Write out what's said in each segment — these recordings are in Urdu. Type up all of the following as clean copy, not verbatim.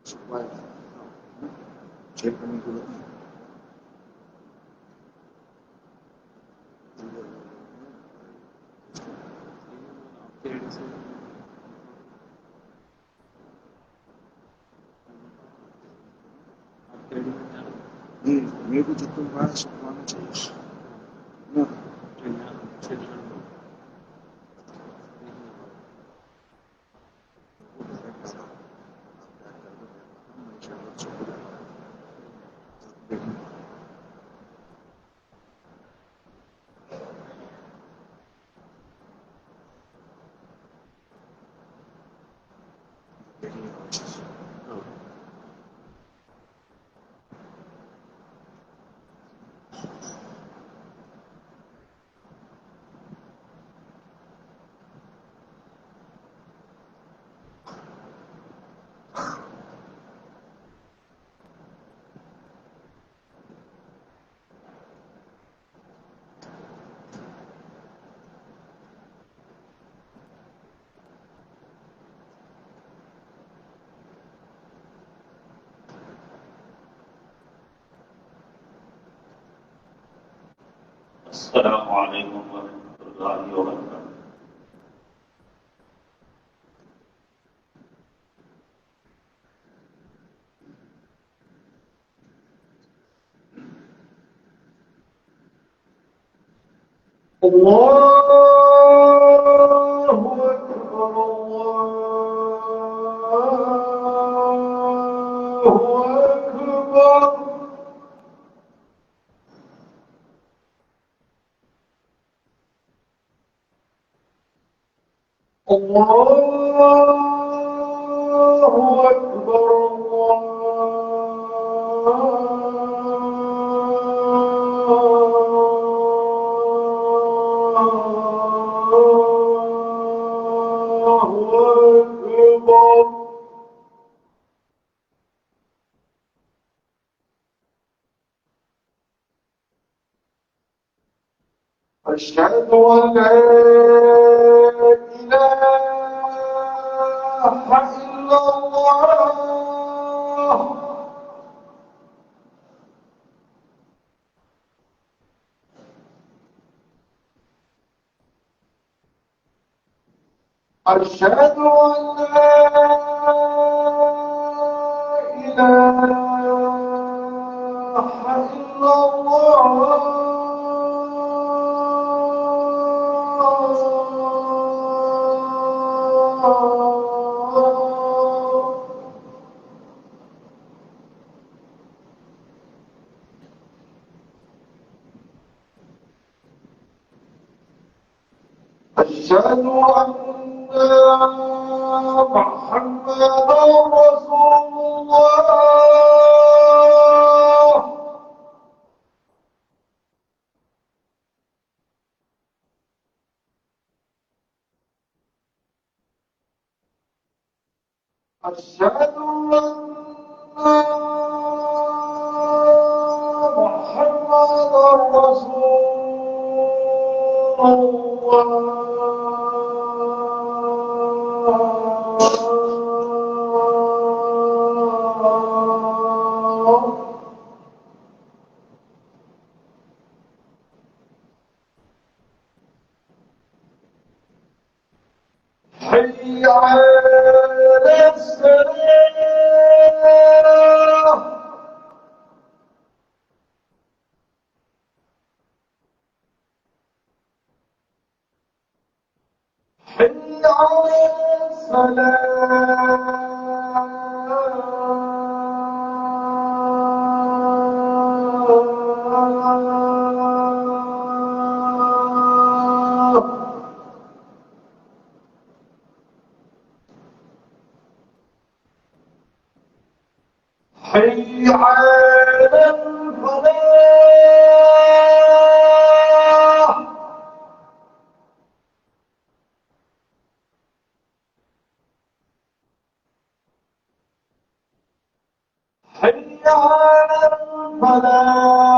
supaya cercano di మీకు చుట్టూ బాగా సుఖాన్ని చేయొచ్చు السلام علیکم ورحمۃ اللہ وبرکاتہ۔ أشهد أن لا إله إلا الله أشهد أن لا إله إلا الله أشهد أن محمدا رسول الله أشهد أن محمدا رسول الله حي على الصلاة حي على الصلاة حي على الفلاح حي على الفلاح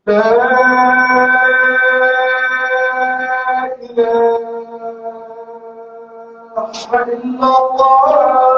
لا إله إلا الله.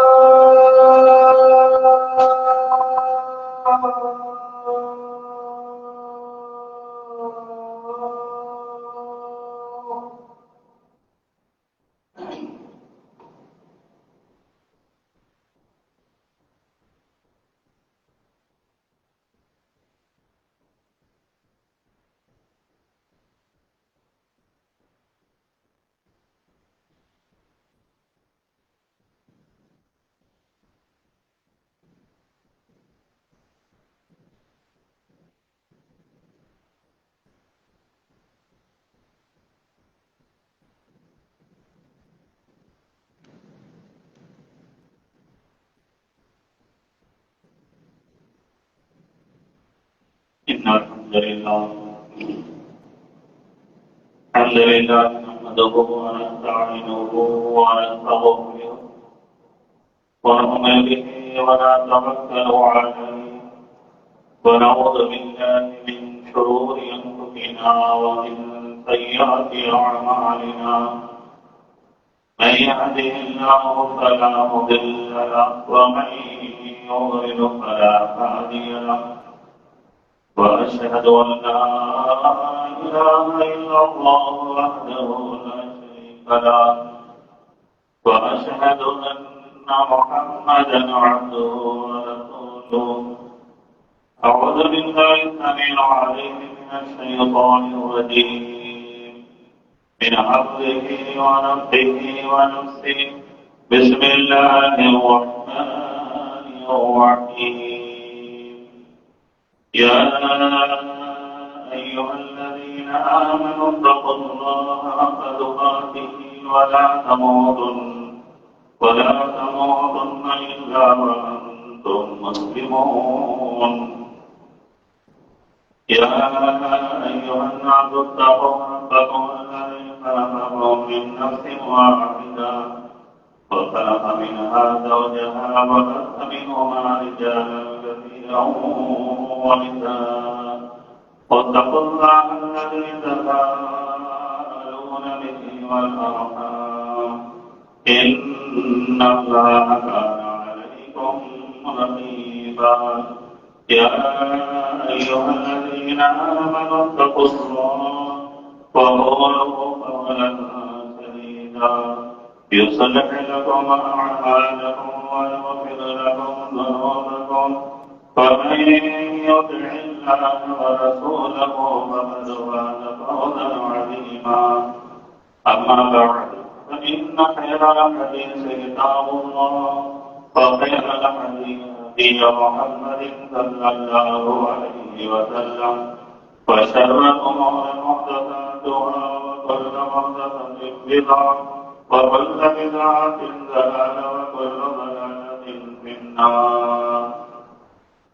إن الحمد لله نحمده ونستعينه ونستغفره ونؤمن به ونتوكل عليه ونعوذ بالله من شرور أنفسنا ومن سيئات أعمالنا من يهده الله فلا مضل له ومن يضلل فلا هادي له وأشهد أن لا إله إلا الله وحده لا شريك له وأشهد أن محمدا عبده ورسوله أعوذ بالله السميع العليم من الشيطان الرجيم من همزه ونفخه ونفسه بسم الله الرحمن الرحيم يا أيها الذين آمنوا اتقوا الله حق تقاته ولا تموتن إلا وأنتم مسلمون يا أيها الناس اتقوا ربكم الذي خلقكم من نفس واحدة وخلق منها زوجها وبث منهما رجالا كثيرا ونساء واتقوا الله الذي تساءلون به والأرحام إن الله كان عليكم رقيبا يا أيها الذين آمنوا اتقوا الله وقولوا قولا سديدا يصلح لكم أعمالكم ويغفر لكم ذنوبكم ومن يطع الله ورسوله فقد فاز فوزا عظيما أما بعد فإن خير الحديث كتاب الله وخير الحديث هدي محمد صلى الله عليه وسلم وشر الأمور محدثاتها وكل محدثة بدعة وكل بدعة ضلالة وكل ضلالة في النار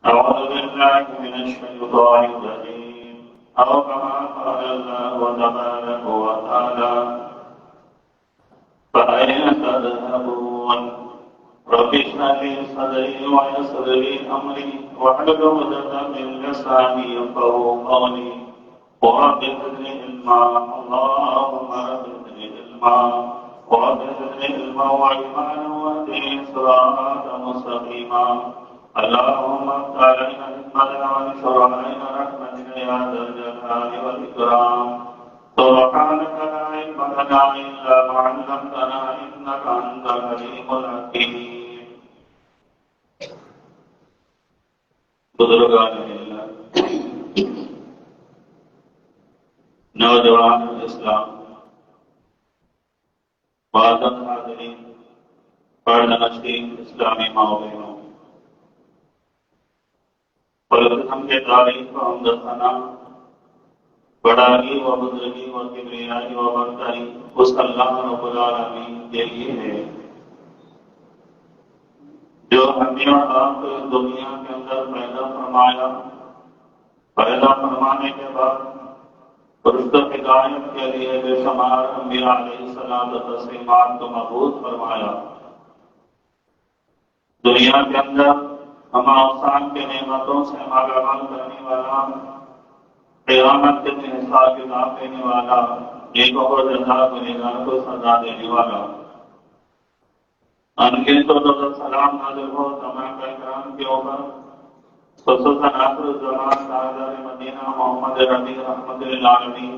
أعوذ بالله من الشيطان الرجيم أو كما قال الله تبارك وتعالى فأين تذهبون رب اشرح لي صدري ويسر لي أمري واحلل عقدة من لساني يفقهوا قولي ورب زدني علما اللهم رب زدني علما ورب زدني علما وإيمانا واهدني صراطا مستقيما اللهم افتح علينا حكمتك وانشر علينا رحمتك يا ذا الجلال والإكرام سبحانك لا علم لنا إلا ما علمتنا إنك أنت العليم الحكيم بزرگان اللہ نوجوان اسلام معزز حاضرین پڑھنا نشین اسلامی ماؤں ہم کے تاریخ و حمد ثنا بڑائی و بزرگی و کبریائی و برتری اس اللہ رب العالمین کے لیے ہے جو ہمیں اور آپ کو اس دنیا کے اندر پیدا فرمایا پیدا فرمانے کے بعد رشد ہدایت کے لیے بے شمار انبیاء علیہ السلام و تسلیمات کو مبعوث فرمایا دنیا کے اندر ہم اوسان کے نعمتوں سے مالا مال کرنے والا قیامت کے دن حساب کتاب دینے والا، نیکوں کو جزا گنہگاروں کو سزا دینے والا۔ ان کے تو سلام نازل ہو تمام کرام کے اوپر، خصوصاً آخر الزمان تاجدار مدینہ محمد ربی رحمت للعالمین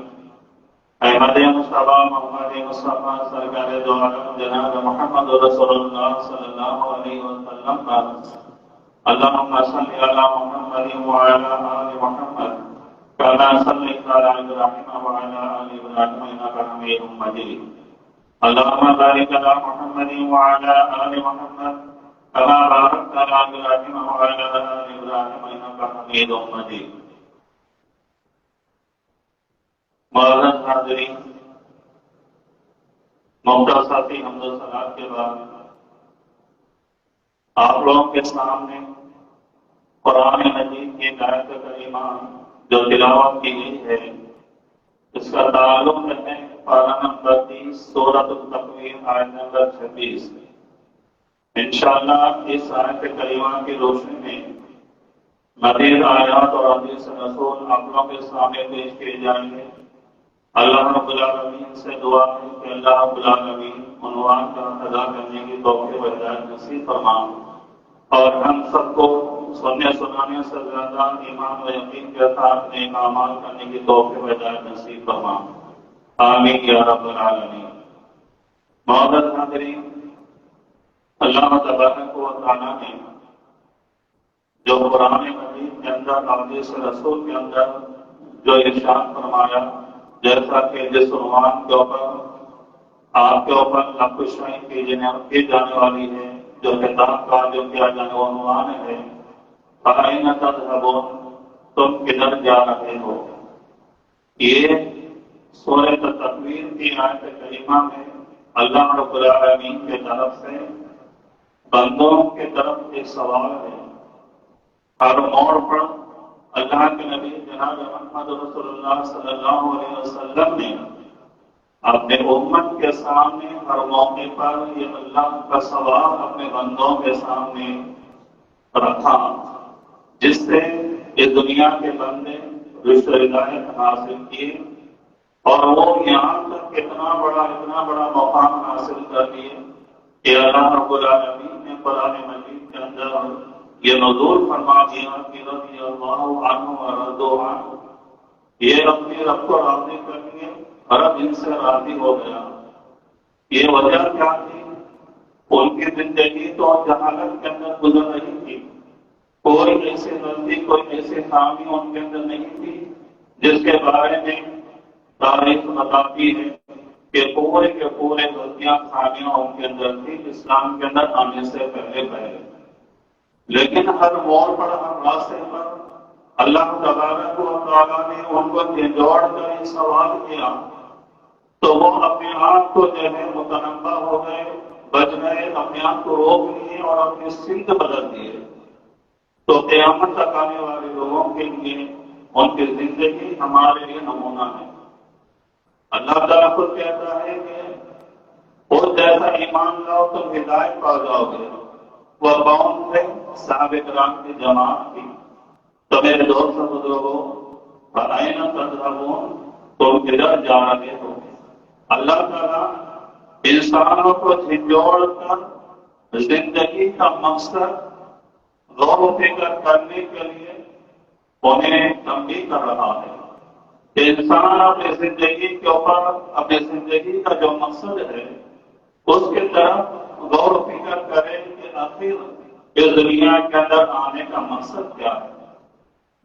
احمد مصطفیٰ محمد مصطفیٰ سرکار دو عالم جناب محمد رسول اللہ صلی اللہ علیہ وسلم پر اللہم صلی علی محمد وعلی آل محمد کما صلیت علی ابراہیم وعلی آل ابراہیم انک حمید مجید۔ اللہم بارک علی محمد وعلی آل محمد کما بارکت علی ابراہیم وعلی آل ابراہیم انک حمید مجید۔ معزز حاضرین، مختصر سی حمد و ثنا کے بعد آپ لوگوں کے سامنے قرآن مجید کی آیت کریمہ جو تلاوت کی گئی ہے، اس کا تعلق ہے پارہ نمبر 30 سورۃ التکویر آیت نمبر 26۔ انشاءاللہ اس آیت کریمہ کی روشنی میں مزید آیات اور حدیث رسول آپ لوگوں کے سامنے پیش کیے جائیں گے۔ اللہ رب العالمین سے دعا ہے کہ اللہ رب العالمین عنوان کا ادا کرنے کی توفیق و ہدایت نصیب فرما، اور ہم سب کو سننے سنانے سے زیادہ ایمان و یقین کے ساتھ نیک اعمال کرنے کی توفیق و ہدایت نصیب فرما، آمین یا رب العالمین۔ معزز حاضرین، اللہ تبارک و تعالیٰ نے جو قرآن مجید کے اندر حدیث رسول کے اندر جو ارشاد فرمایا، جیسا کہ جس عنوان کے اوپر آپ کے اوپر نقشیں کی جانے والی ہے، جو کتاب کا جو کیا جانے والا عنوان ہے، فَأَيْنَ تَذْهَبُونَ، تم کدھر جا رہے ہو۔ یہ سورۃ تکویر کی آیت کریمہ میں اللہ رب العالمین کی طرف سے بندوں کی طرف ایک سوال ہے۔ ہر موڑ پر اللہ کے نبی جناب محمد رسول اللہ صلی اللہ علیہ وسلم نے اپنے امت کے سامنے ہر موقع پر یہ اللہ کا سوال اپنے بندوں کے سامنے رکھا، جس سے اس دنیا کے بندے رشتہ ہدایت حاصل کیے، اور وہ یہاں تک اتنا بڑا مقام حاصل کر لیے کہ اللہ رب العالمین نے قرآن مجید کے اندر یہ نزول فرما دیا کہ رضی اللہ عنہ ورضوا عنہ، یہ اپنے رب کو راضی کر لیے، رب ان سے راضی ہو گیا۔ یہ وجہ کیا تھی؟ ان کی زندگی تو جہالت کے اندر گزر رہی تھی، کوئی ایسی غلطی، کوئی ایسی خامی ان کے اندر نہیں تھی جس کے بارے میں تاریخ بتاتی ہے کہ پورے کے پورے غلطیاں خامیاں ان کے اندر تھی اسلام کے اندر آنے سے پہلے۔ لیکن ہر موڑ پر، ہر راستے پر اللہ تبارک و تعالیٰ نے ان کو جھنجھوڑ کر یہ سوال کیا، تو وہ اپنے آپ کو جو ہے متنبہ ہو گئے، بچ گئے، اپنے آپ کو روک لیے اور اپنی سمت بدل دیے۔ تو قیامت تک آنے والے لوگوں کے لیے ان کی زندگی ہمارے لیے نمونہ ہے۔ اللہ تعالیٰ کو کہتا ہے کہ وہ جیسا ایمان لاؤ تم ہدایت پا جاؤ گے۔ وہ قوم سے صحابہ کرام کی جماعت تھی۔ تو میرے دوست بزرگوں، فَأَيْنَ تَذْهَبُونَ، تم کدھر جا رہے ہو۔ اللہ تعالیٰ انسانوں کو جھنجھوڑ کر زندگی کا مقصد غور و فکر کرنے کے لیے انہیں تنبیہ کر رہا ہے کہ انسان اپنی زندگی کے اوپر، اپنی زندگی کا جو مقصد ہے اس کی طرف غور و فکر کرے کہ آخر اس دنیا کے اندر آنے کا مقصد کیا ہے۔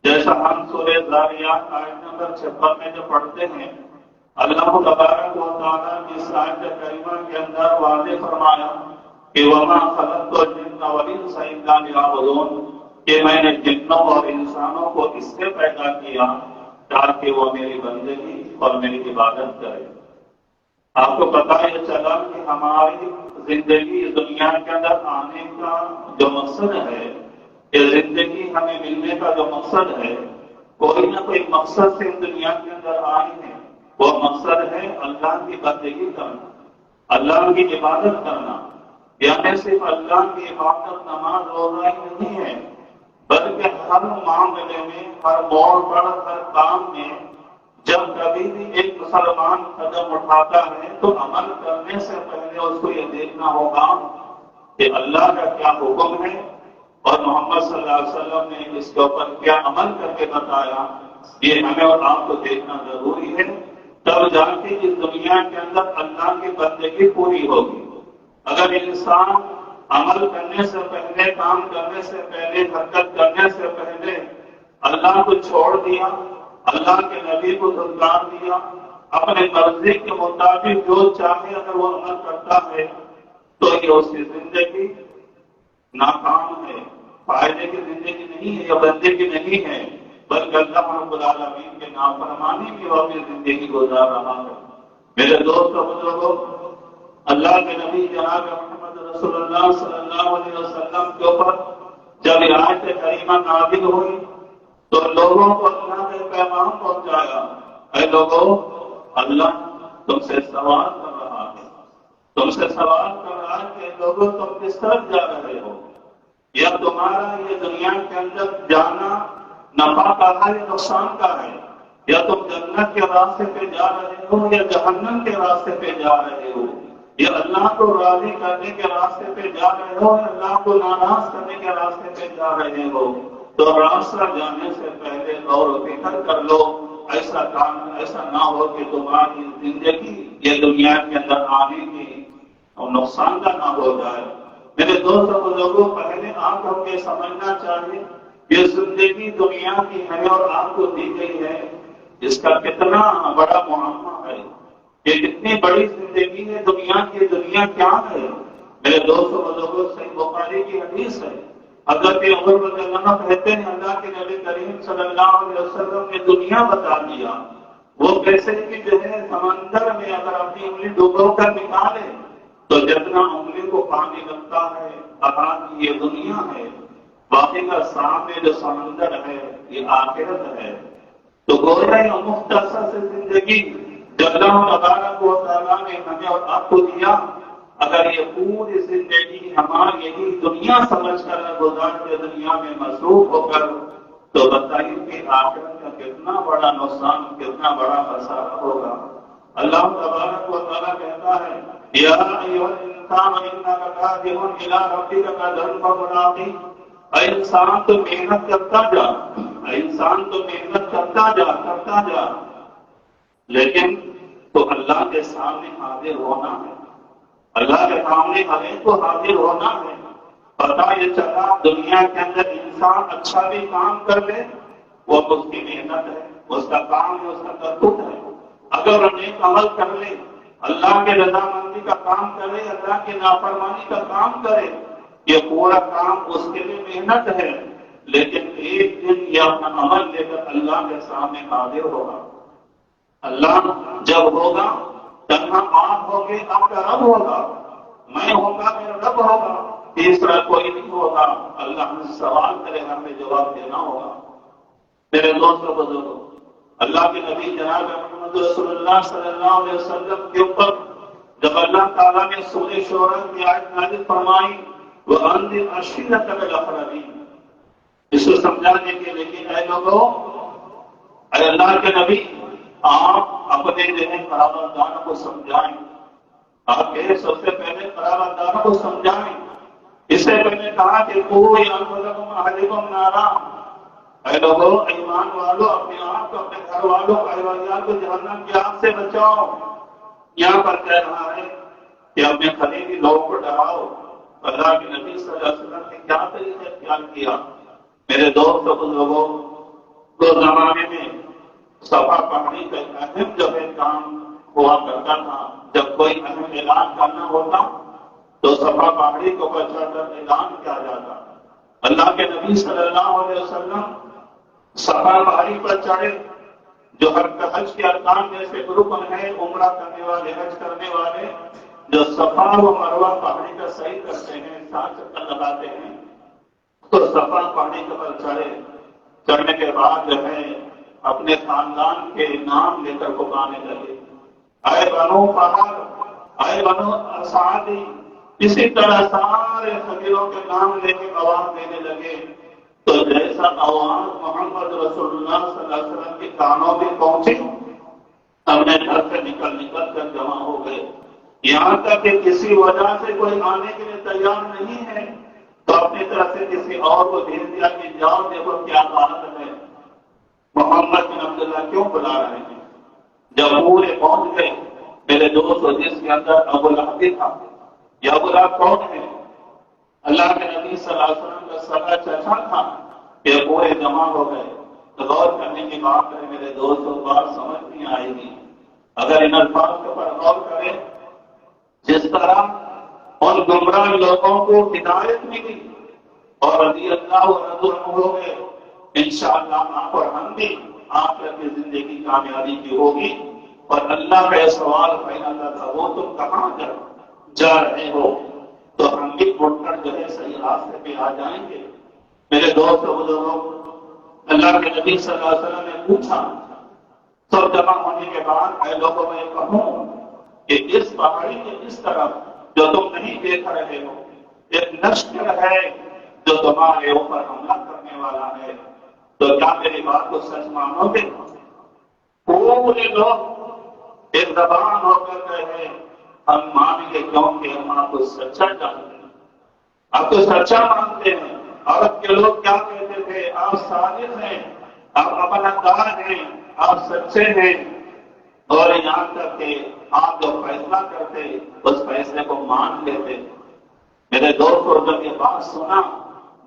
جیسا ہم سورہ ذاریات آیت نمبر 56 میں جو پڑھتے ہیں، اللہ تبارک و تعالیٰ نے اس آیت کریمہ کے اندر واضح فرمایا کہ وَمَا خَلَقْتُ الْجِنَّ وَالْإِنسَ إِلَّا لِيَعْبُدُونَ، کہ میں نے جنوں اور انسانوں کو اس سے پیدا کیا تاکہ وہ میری بندگی اور میری عبادت کرے۔ آپ کو پتہ یہ چلا کہ ہماری زندگی اس دنیا کے اندر آنے کا جو مقصد ہے، یہ زندگی ہمیں ملنے کا جو مقصد ہے، کوئی نہ کوئی مقصد سے اس دنیا کے اندر آئی ہے۔ وہ مقصد ہے اللہ کی بندگی کرنا، اللہ کی عبادت کرنا۔ یعنی صرف اللہ کی عبادت نماز روزہ ہی نہیں ہے، بلکہ ہر معاملے میں، ہر موڑ پر، ہر کام میں جب کبھی بھی ایک مسلمان قدم اٹھاتا ہے تو عمل کرنے سے پہلے اس کو یہ دیکھنا ہوگا کہ اللہ کا کیا حکم ہے اور محمد صلی اللہ علیہ وسلم نے اس کے اوپر کیا عمل کر کے بتایا. یہ ہمیں اور آپ کو دیکھنا ضروری ہے. تب جا کے اس دنیا کے اندر اللہ کی بندگی پوری ہوگی. اگر انسان عمل کرنے سے پہلے، کام کرنے سے پہلے، حرکت کرنے سے پہلے اللہ کو چھوڑ دیا، اللہ کے نبی کو دھتکار دیا، اپنے مرضی کے مطابق جو چاہے اگر وہ عمل کرتا ہے تو یہ اس کی زندگی ناکام ہے، فائدے کی زندگی نہیں ہے یا بندگی نہیں ہے، بلکہ اللہ رب العالمین کے نافرمانی کی وہ اپنی زندگی گزار رہا ہے. میرے دوستوں بزرگوں، اللہ کے نبی جناب محمد رسول اللہ صلی اللہ علیہ وسلم کے اوپر جب یہ آیت کریمہ نازل ہوئی تو لوگوں کو اللہ نے پیغام پہنچایا، اے لوگوں، اللہ تم سے سوال کر رہا ہے، تم سے سوال کر رہا ہے کہ لوگوں تم کس طرف جا رہے ہو؟ یا تمہارا یہ دنیا کے اندر جانا نفع کا ہے یا نقصان کا ہے؟ یا تم جنت کے راستے پہ جا رہے ہو یا جہنم کے راستے پہ جا رہے ہو؟ یا اللہ کو راضی کرنے کے راستے پہ جا رہے ہو یا اللہ کو ناراض کرنے کے راستے پہ جا رہے ہو؟ تو راستہ جانے سے پہلے غور و فکر کر لو، ایسا کام ایسا نہ ہو کہ تمہاری زندگی یہ دنیا کے اندر آنے کی اور نقصان کا نہ ہو جائے. میرے دوستوں بزرگوں، پہلے آپ کو یہ سمجھنا چاہیے یہ زندگی دنیا کی ہے اور آپ کو دی گئی ہے، اس کا کتنا بڑا معاملہ ہے. یہ کتنی بڑی زندگی ہے دنیا کی. دنیا کیا ہے میرے دوستوں بزرگوں؟ صحیح بخاری کی حدیث ہے، حضرت عمر رضی اللہ عنہ کہتے ہیں اللہ کے نبی کریم صلی اللہ علیہ وسلم نے دنیا بتا دیا. وہ کیسے کہ جو ہے سمندر میں اگر اپنی انگلی ڈبو کر نکالے تو جتنا انگلی کو پانی لگتا ہے یہ دنیا ہے، باقی کا سامنے جو سمندر ہے یہ آخرت ہے. تو گویا یہ مختصر سے زندگی جو اللہ تبارک و تعالیٰ نے ہمیں اور آپ کو دیا، اگر یہ پوری زندگی ہماری یہی دنیا سمجھ کر گزار کے دنیا میں مصروف ہو کر تو بتائیے کہ آخرت کا کتنا بڑا نقصان، کتنا بڑا خسارہ ہوگا. اللہ تبارک و تعالیٰ کہتا ہے یا ایھا الانسان انک کادح الی ربک کدحا فملاقیہ، اے انسان تو محنت کرتا جا، اے انسان تو محنت کرتا جا، لیکن تو اللہ کے سامنے حاضر ہونا ہے. اللہ کے سامنے ہمیں کو حاضر ہونا ہے. پتہ یہ چلا دنیا کے اندر انسان اچھا بھی کام کر لے وہ اس کی محنت ہے، اس کا کام ہے، اس کا کرتوت ہے. اگر نیک عمل کر لے، اللہ کے رضامندی کا کام کرے، اللہ کی نافرمانی کا کام کرے، یہ پورا کام اس کے لیے محنت ہے. لیکن ایک دن یہ اپنا عمل لے کر اللہ کے سامنے حاضر ہوگا. اللہ جب ہوگا تنہا آپ ہوگے، آپ کا رب ہوگا، میں ہوں گا، میرا رب ہوگا، تیسرا کوئی نہیں ہوگا. اللہ ہمیں سوال کرے گا، ہمیں جواب دینا ہوگا. میرے دوستوں بزرگوں، اللہ کے نبی جناب محمد رسول اللہ صلی اللہ علیہ وسلم کے اوپر جب اللہ تعالیٰ نے سورہ شورى کی آیت نازل فرمائی وَأَنذِرْ عَشِيرَتَكَ الْأَقْرَبِينَ، اس کو سمجھانے کے لیے اے لوگوں، اے اللہ کے نبی، آپ اپنے قرابتداروں کو سمجھائیں. آپ کے سب سے پہلے قرابتداروں کو سمجھائیں. اس سے پہلے کہا کہ قُوُّ أَنفُسَكُمْ وَأَهْلِيكُمْ نَارًا، اے لوگوں، ایمان والوں، اپنے آپ کو، اپنے گھر والوں کو، اہل کو جہنم کی آگ سے بچاؤ. یہاں پر کہہ رہا ہے کہ اپنے قریبی لوگوں کو ڈراؤ. اللہ کے نبی صلی اللہ علیہ وسلم نے کیا طریقہ اختیار کیا؟ میرے دوست بزرگوں، دو زمانے میں صفا پہاڑی کا اہم جو ہے کام ہوا کرتا تھا. جب کوئی اہم اعلان کرنا ہوتا تو صفا پہاڑی کو چڑھ کر اعلان کیا جاتا. اللہ کے نبی صلی اللہ علیہ وسلم صفا پہاڑی پر چڑھے. جو حج کے ارکان جیسے رکن ہے، عمرہ کرنے والے، حج کرنے والے جو صفا و مروہ پہاڑی کا صحیح کرتے ہیں، 7 چکر لگاتے ہیں، تو صفا پہاڑی پر چڑھے. چڑھنے کے بعد جو ہے اپنے خاندان کے نام لے کر پکارنے لگے، اے بنو فہد، اے بنو اسعدی. اسی طرح سارے قبیلوں کے نام لے کے آواز دینے لگے تو جیسا آواز محمد رسول اللہ صلی اللہ علیہ وسلم کے کانوں میں پہنچی، اپنے گھر سے نکل کر جمع ہو گئے، یہاں تک کہ کسی وجہ سے کوئی آنے کے لیے تیار نہیں ہے تو اپنی طرف سے کسی اور کو بھیج دیا کہ جاؤ دیکھو کیا حالت ہے، محمد بن عبداللہ کیوں بلا رہے ہیں۔ جب پورے پہنچ گئے، میرے دوست جس کے اندر ابو لہب تھا، یہ ابو لہب کون ہے؟ اللہ کے نبی صلی اللہ علیہ وسلم کا سگا چچا تھا، کہ پورے جمع ہو گئے۔ تو غور کرنے کی بات ہے میرے دوستوں، بات سمجھ نہیں آئے گی اگر ان الفاظ کے اوپر غور کریں۔ جس طرح ان گمراہ لوگوں کو ہدایت ملی اور رضی اللہ عنہ ہو گئے، انشاءاللہ آپ اور ہم بھی آخرت کی زندگی کامیابی کی ہوگی۔ اور اللہ کا یہ سوال پہلا تھا، وہ تم کہاں جا رہے ہو؟ تو ہم بھی اٹھ کر جو ہے صحیح راستے پہ آ جائیں گے۔ میرے دوست بزرگوں، اللہ کے نبی صلی اللہ علیہ وسلم نے پوچھا، سب جمع ہونے کے بعد اے لوگوں میں کہوں کہ اس پہاڑی کے اس طرف جو تم نہیں دیکھ رہے ہو ایک لشکر ہے جو تمہارے اوپر حملہ کرنے والا ہے، تو کیا میری بات کو سچ مانو گے؟ پورے لوگ ایک زبان ہو کر کہے ہم مانیں گے، کیونکہ ہم آپ کو سچا جانتے ہیں، آپ کو سچا مانتے ہیں۔ عرب کے لوگ کیا کہتے تھے؟ آپ صادق ہیں، آپ امانتدار ہیں، آپ سچے ہیں، اور یہاں تک کہ آپ جو فیصلہ کرتے اس فیصلے کو مان لیتے۔ میرے دوستوں، جب یہ بات سنا،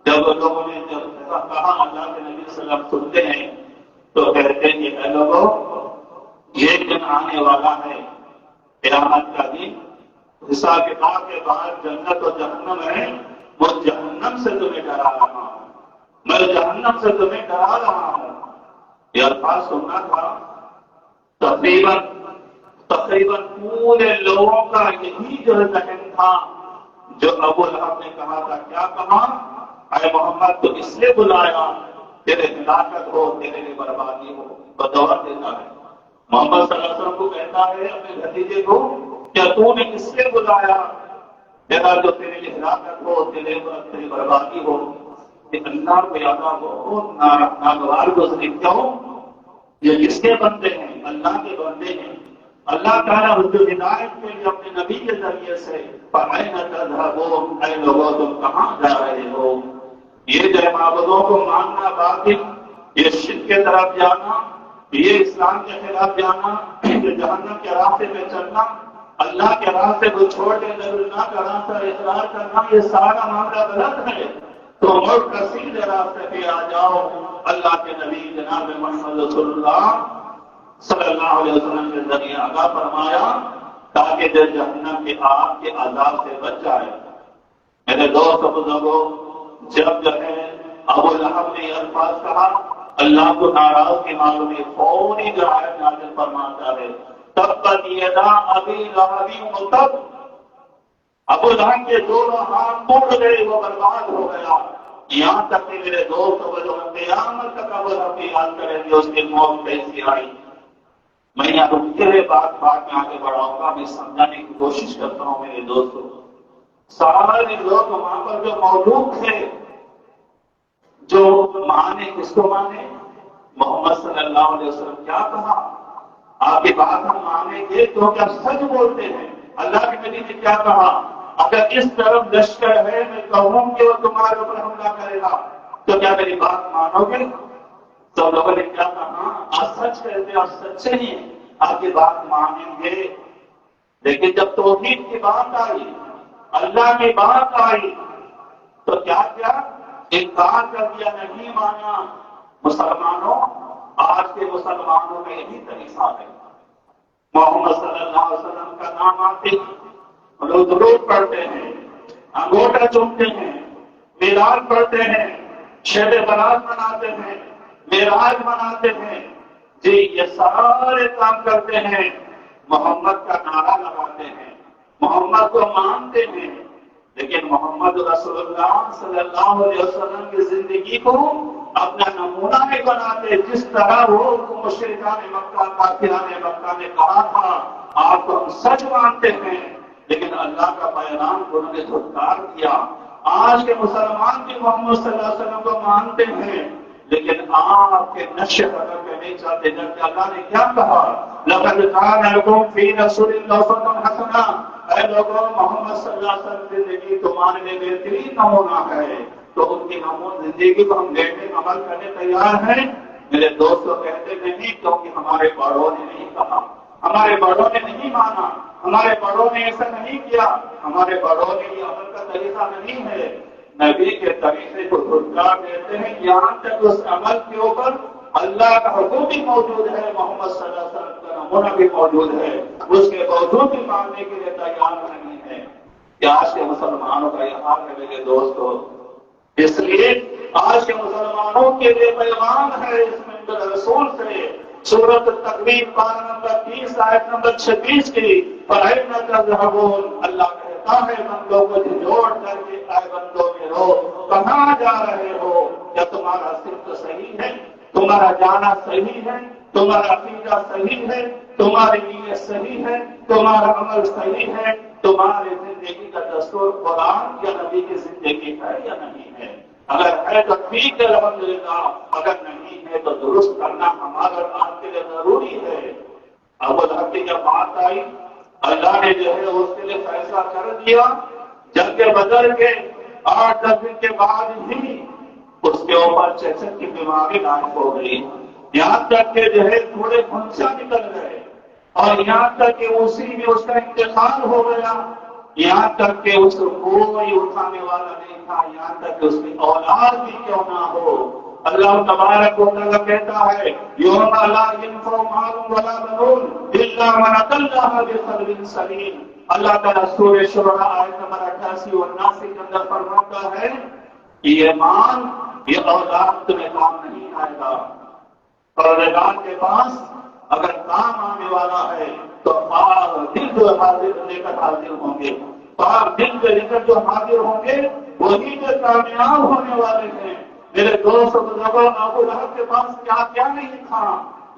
جب لوگوں نے جب کہا اللہ کے نبی صلی اللہ علیہ وسلم سنتے ہیں تو کہتے ہیں کہ اے لوگوں، یہ دن آنے والا ہے قیامت کا دن، حساب کتاب کے بعد جنت و جہنم ہے، وہ جہنم سے تمہیں ڈرا رہا ہوں، میں جہنم سے تمہیں ڈرا رہا ہوں۔ یہ الفاظ سننا تھا تقریباً پورے لوگوں کا یہی جو ذہن تھا جو ابو لہب نے کہا تھا۔ کیا کہا؟ اے محمد تو اس لیے بلایا تیرے ہلاکت ہو، تیرے لیے بربادی ہو، بدور دیتا ہے۔ محمد صلی اللہ علیہ وسلم کو کہتا ہے اپنے بھتیجے کو، کیا تو نے اس لیے بلایا تیرا جو تیرے لیے ہلاکت ہو، تیری بربادی ہو؟ کہ اللہ کو یادہ بہت ناگوار گزری، کیوں؟ یہ کس کے بندے ہیں؟ اللہ کے بندے ہیں۔ اللہ تعالیٰ جو ہدایت کے لیے اپنے نبی کے ذریعے سے فَأَيْنَ تَذْهَبُونَ، اے لوگوں تم کہاں جا رہے ہو؟ یہ جو معبودوں کو ماننا باطل، یہ شرک کے طرف جانا، یہ اسلام کے خلاف جانا، یہ جہنم کے راستے پہ چلنا، اللہ کے راستے کو چھوڑ کے غیر اللہ کا راستہ اقرار کرنا، یہ سارا معاملہ غلط ہے۔ تو مڑ کر سیدھے راستے پہ آ جاؤ۔ اللہ کے نبی جناب محمد رسول اللہ صلی اللہ علیہ وسلم کے ذریعے آگاہ فرمایا تاکہ جو جہنم کے آگ کے عذاب سے بچ جائے۔ میرے دوست بزرگوں، جب جو ہے ابو لہب نے یہ الفاظ کہا، اللہ کو ناراض کی معلوم ہے، فوری جو آیت نازل فرماتا ہے تبت یدا ابی لہب وتب، ابو لہب کے دونوں ہاتھ ٹوٹ گئے، وہ برباد ہو گیا۔ یہاں تک کہ میرے دوست بزرگ قیامت تک ابو لہب یاد کریں گے اس کی موت کیسی آئی۔ میں یہاں رکتے ہوئے بات میں آگے بڑھاؤں گا، میں سمجھانے کی کوشش کرتا ہوں میرے دوستوں۔ سارے لوگ وہاں پر جو موجود تھے، جو مانے کس کو مانے؟ محمد صلی اللہ علیہ وسلم کیا کہا؟ آپ کی بات ہم مانیں گے کیونکہ آپ سچ بولتے ہیں۔ اللہ کے نبی نے کیا کہا؟ اگر اس طرف لشکر ہے میں کہوں کہ وہ تمہارے اوپر حملہ کرے گا تو کیا میری بات مانو گے؟ تو لوگوں نے کیا کہا؟ آپ سچ کہتے ہیں، آپ سچے ہی ہیں، آپ کی بات مانیں گے۔ لیکن جب توحید کی بات آئی، اللہ کی بات آئی، تو کیا انکار کر دیا، نہیں مانا۔ مسلمانوں، آج کے مسلمانوں میں یہی طریقہ ہے۔ محمد صلی اللہ علیہ وسلم کا نام آتے لوگ درود پڑھتے ہیں، انگوٹا چومتے ہیں، میلاد پڑھتے ہیں، شب برات مناتے ہیں، معراج مناتے ہیں، جی یہ سارے کام کرتے ہیں، محمد کا نعرہ لگاتے ہیں، محمد کو مانتے ہیں، لیکن محمد رسول اللہ صلی اللہ علیہ وسلم کی زندگی کو اپنا نمونہ نہیں بناتے۔ جس طرح وہ مشرکان مکہ، کافران مکہ نے کہا تھا آپ کو ہم سچ مانتے ہیں، لیکن اللہ کا پیغام انہوں نے دھتکار دیا۔ آج کے مسلمان بھی محمد صلی اللہ علیہ وسلم کو مانتے ہیں، لیکن آپ کے نشے قدر پہ نہیں چاہتے، جبکہ اللہ نے کیا کہا، لقد کان لکم فی رسول اللہ اسوۃ حسنہ، اے لوگوں محمد صلی اللہ علیہ وسلم کی زندگی تمہارے لیے بہترین نمونہ ہے۔ تو ان کی نمونہ زندگی کو ہم دیکھنے عمل کرنے تیار ہیں؟ میرے دوستوں کہتے نہیں، کیونکہ ہمارے بڑوں نے نہیں کہا، ہمارے بڑوں نے نہیں مانا، ہمارے بڑوں نے ایسا نہیں کیا، ہمارے بڑوں نے یہ عمل کا طریقہ نہیں ہے۔ نبی کے طریقے کو دھتکار دیتے ہیں، یہاں تک اس عمل کے اوپر اللہ کا حکم بھی موجود ہے، محمد صلی اللہ علیہ وسلم کا نمونہ بھی موجود ہے، اس کے باوجود بھی ماننے کے لیے تیار نہیں ہے۔ کیا آج کے مسلمانوں کا یہ حال ہے میرے دوستوں؟ اس لیے آج کے مسلمانوں کے لیے پیغام ہے اس منبر رسول سے، سورۃ التکویر پارہ نمبر 30 آیت نمبر 26 کی، فَأَيْنَ تَذْهَبُونَ، اللہ کہتا ہے بندوں کو جھنجھوڑ کر کے، اے بندوں میرو کہاں جا رہے ہو؟ کیا تمہارا صرف صحیح ہے، تمہارا جانا صحیح ہے، تمہارا عقیدہ صحیح ہے، تمہاری نیت صحیح ہے، تمہارا عمل صحیح ہے، تمہاری زندگی کا دستور قرآن یا نبی کی زندگی ہے یا نہیں ہے؟ اگر ہے تو ٹھیک ہے الحمدللہ، اگر نہیں ہے تو درست کرنا ہمارا آپ کے لیے ضروری ہے۔ ابو لہب کی جب بات آئی، اللہ نے جو ہے اس کے لیے فیصلہ کر دیا، جنگ بدر کے 8-10 دن کے بعد ہی اس کے اوپر چیچک کی بیماری لاحق ہو گئی، یہاں تک کہ جو ہے تھوڑے پھنسا نکل گئے، اور یہاں تک کہ اسی میں اس کا انتقال ہو گیا، یہاں تک کہ اس کو کوئی اٹھانے والا نہیں تھا، یہاں تک کہ اس کی اولاد بھی کیوں نہ ہو۔ اللہ تبارک و تعالیٰ کہتا ہے، یوم لا ينفع مال ولا بنون الا من اتى الله بقلب سلیم۔ اللہ تعالیٰ سورہ شعراء آیت نمبر 88 اور 89 کے اندر فرماتا ہے، یہ مال، یہ اولاد تمہیں کام نہیں آئے گا، پروردگار کے پاس اگر کام آنے والا ہے تو پاک دل جو حاضر لے کر حاضر ہوں گے، پاک دل سے لے کر جو حاضر ہوں گے وہی جو کامیاب ہونے والے ہیں۔ میرے دوست بزرگوں، ابو لہب کے پاس کیا کیا نہیں تھا،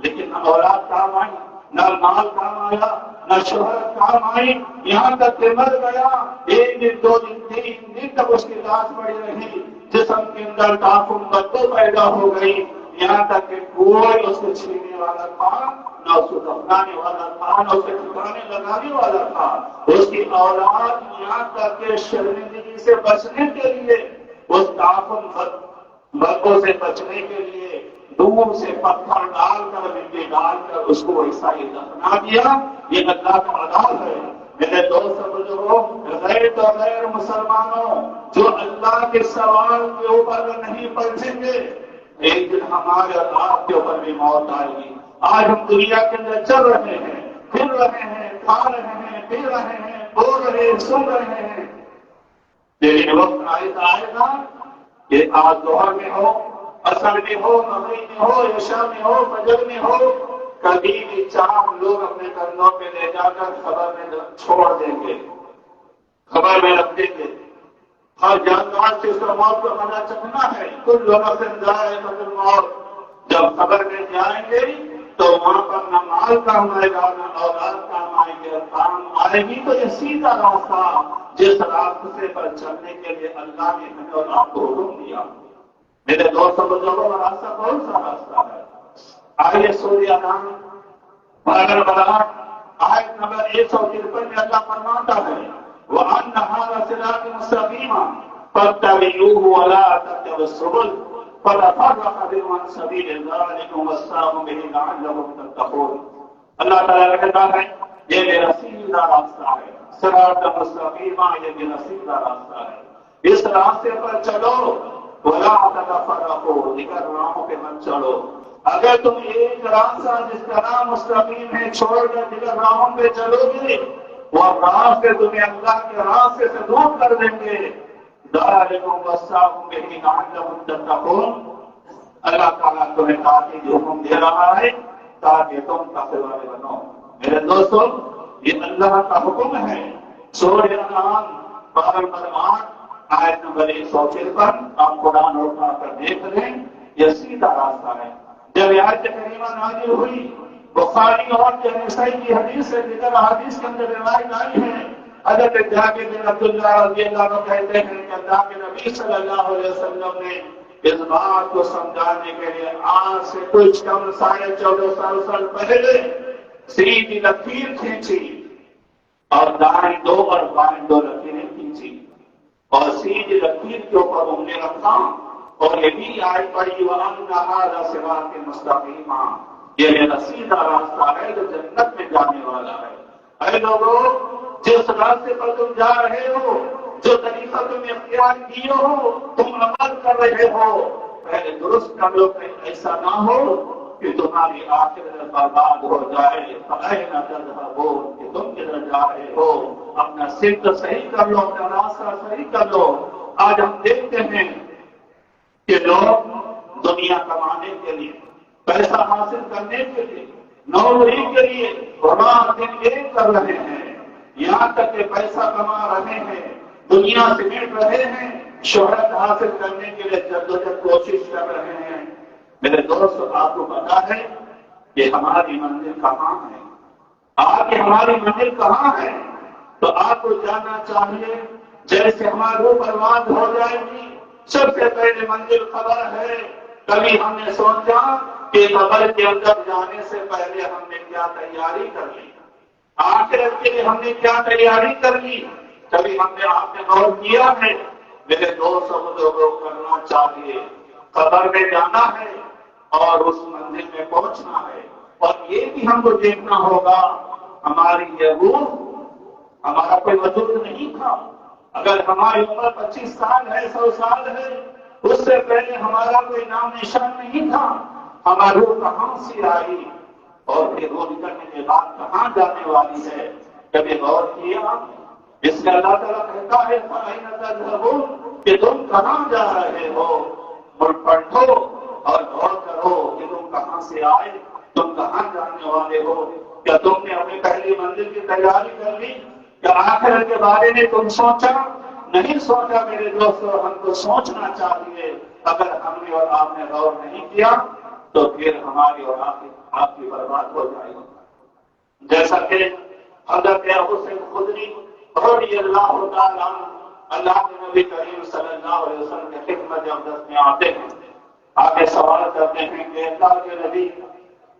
لیکن نہ اولاد کام آئی، نہ مال کام آیا، نہ شہرت کام آئی، یہاں تک کہ مر گیا، 1 دن 2 دن 3 دن تک اس کی لاش پڑی رہی، جسم کے اندر تعفن بدبو پیدا ہو گئی، یہاں تک کہ کوئی اس کو چھینے والا تھا، نہ اس کو دفنانے والا تھا، نہ اسے ٹھکانے لگانے والا تھا۔ اس کی اولاد یہاں تک کہ شرمندگی سے بچنے کے لیے، اس تعفن بدبو سے بچنے کے لیے دور سے پتھر ڈال کر مٹی ڈال کر اس کو ایسا ہی دفنا دیا۔ یہ اللہ کا عذاب ہے۔ میرے دوست بزرگوں، غیر تو غیر مسلمانوں جو اللہ کے سوال کے اوپر نہیں پلٹیں گے، ایک دن ہمارے اور آپ کے اوپر بھی موت آئے گی۔ آج ہم دنیا کے اندر چل رہے ہیں، پھر رہے ہیں، کھا رہے ہیں، پی رہے ہیں، بول رہے ہیں، سن رہے ہیں، لیکن وقت آئے گا کہ آج ظہر میں ہو، عصر میں ہو، مغرب میں ہو، عشاء میں ہو، فجر میں ہو، کبھی بھی 4 لوگ اپنے کندھوں پہ لے جا کر خبر میں چھوڑ دیں گے، خبر میں رکھ دیں گے۔ ہر جانور سے اس کا موت کا مزہ چکھنا ہے، کل نفس ذائقۃ الموت۔ جب خبر میں جائیں گے تو وہاں پر نہ مال کام آئے گا، نہ اولاد کام آئے گی، اور کام آئے گی تو یہ سیدھا راستہ جس راستے پر چلنے کے لیے اللہ نے ہمیں اور آپ کو حکم دیا۔ میرے دوستوں بزرگوں کا راستہ کون سا راستہ ہے؟ آئیے سورہ انعام پارہ 12 آیت نمبر 153 میں اللہ فرماتا ہے، وَأَنَّ هَذَا صِرَاطِي مُسْتَقِيمًا فَاتَّبِعُوهُ وَلَا تَتَّبِعُوا السُّبُلَ فَتَفَرَّقَ بِكُمْ عَنْ سَبِيلِهِ ذَلِكُمْ وَصَّاكُمْ بِهِ لَعَلَّكُمْ تَتَّقُونَ۔ اللہ تعالیٰ کہتا ہے یہ میرا سیدھا راستہ ہے، صراط مستقیمہ، یہ میرا سیدھا راستہ ہے، اس راستے پر چلو، وَلَا تَتَفَرَّقُوا، دیگر راہوں پہ مت چلو۔ اگر تم ایک راستہ جس کا نام مستقیم ہے چھوڑ کر دیگر راہوں پہ چلو گے، وہ راستے تمہیں اللہ کے راستے سے دور کر دیں گے۔ ذَلِكُمْ وَصَّاكُمْ بِهِ لَعَلَّكُمْ تَتَّقُونَ۔ اللہ تعالیٰ تمہیں تاکہ جو حکم دے رہا ہے تاکہ تم تقوی والے بنو۔ میرے دوستوں، یہ اللہ کا حکم ہے۔ سورہ انعام پارہ نمبر 8 آیت نمبر 153 آپ قرآن اٹھا کر دیکھ لیں، یہ سیدھا راستہ ہے۔ جب یہ آیت کریمہ نازل ہوئی، بخاری اور نسائی کی حدیث سے دیگر حدیث کے اندر روایت آئی ہے، حضرت جابر بن عبداللہ رضی اللہ عنہ کہتے ہیں کہ اللہ کے نبی صلی اللہ علیہ وسلم نے اس بات کو سمجھانے کے لیے آج سے کچھ کم 14.5 سال پہلے سیدھی لکیر کھینچی اور دائیں 2 اور بائیں 2 لکیریں کھینچی اور سیدھی لکیر کے اوپر انہیں رکھا اور یہ بھی آئی پڑی وَأَنَّ هَذَا صِرَاطِ مُسْتَقِيمًا، یہ میرا سیدھا راستہ ہے جو جنت میں جانے والا ہے۔ اے لوگوں، جس راستے پر تم جا رہے ہو، جو طریقہ تم اختیار کیے ہو، تم عمل کر رہے ہو، پہلے درست کر لو، کہیں ایسا نہ ہو کہ تمہاری آخرت برباد ہو جائے۔ فَأَيْنَ تَذْهَبُونَ، کہ تم کدھر جا رہے ہو، اپنا سمت صحیح کر لو، اپنا راستہ صحیح کر لو۔ آج ہم دیکھتے ہیں کہ لوگ دنیا کمانے کے لیے، پیسہ حاصل کرنے کے لیے، نوکری کے لیے رات دن ایک کر رہے ہیں، یہاں تک کہ پیسہ کما رہے ہیں، دنیا سمیٹ رہے ہیں، شہرت حاصل کرنے کے لیے جدوجہد کوشش کر رہے ہیں۔ میرے دوست، آپ کو پتا ہے کہ ہماری منزل کہاں ہے؟ آج ہماری منزل کہاں ہے؟ تو آپ کو جاننا چاہیے، جیسے ہماری روح برباد ہو جائے گی، سب سے پہلے منزل خبر ہے۔ کبھی ہم نے سوچا کہ قبر کے اندر جانے سے پہلے ہم نے کیا تیاری کر لی، آخرت کے لیے ہم نے کیا تیاری کر لی؟ کبھی ہم نے آپ نے غور کیا ہے؟ میرے دوست بزرگوں کو کرنا چاہیے، قبر میں جانا ہے اور اس منزل میں پہنچنا ہے، اور یہ بھی ہم کو دیکھنا ہوگا ہماری یہ روح، ہمارا کوئی وجود نہیں تھا۔ اگر ہماری عمر 25 سال ہے، 100 سال ہے، اس سے پہلے ہمارا کوئی نام نشان نہیں تھا، ہماری روح کہاں سے آئی اور پھر روح نکلنے کے بعد کہاں جانے والی ہے؟ کبھی غور کیا؟ اس کا اللہ تعالیٰ کہتا ہے فَأَيْنَ تَذْهَبُونَ، کہ تم کہاں جا رہے ہو؟ پلٹو اور غور کرو کہ تم کہاں سے آئے، تم کہاں جانے والے ہو۔ کیا تم نے اپنی پہلی منزل کی تیاری کر لی؟ کیا آخرت کے بارے میں تم سوچا؟ نہیں سوچا میرے دوستو، ہم کو سوچنا چاہیے۔ اگر ہم نے اور آپ نے غور نہیں کیا تو پھر ہماری اور آپ کی برباد ہو جائے گی۔ جیسا کہ حضرت ابو سعید خدری رضی اللہ تعالیٰ عنہ اللہ کے نبی کریم صلی اللہ علیہ وسلم کے خدمت اقدس میں آتے ہیں، آ کے سوال کرتے ہیں کہ اللہ کے نبی،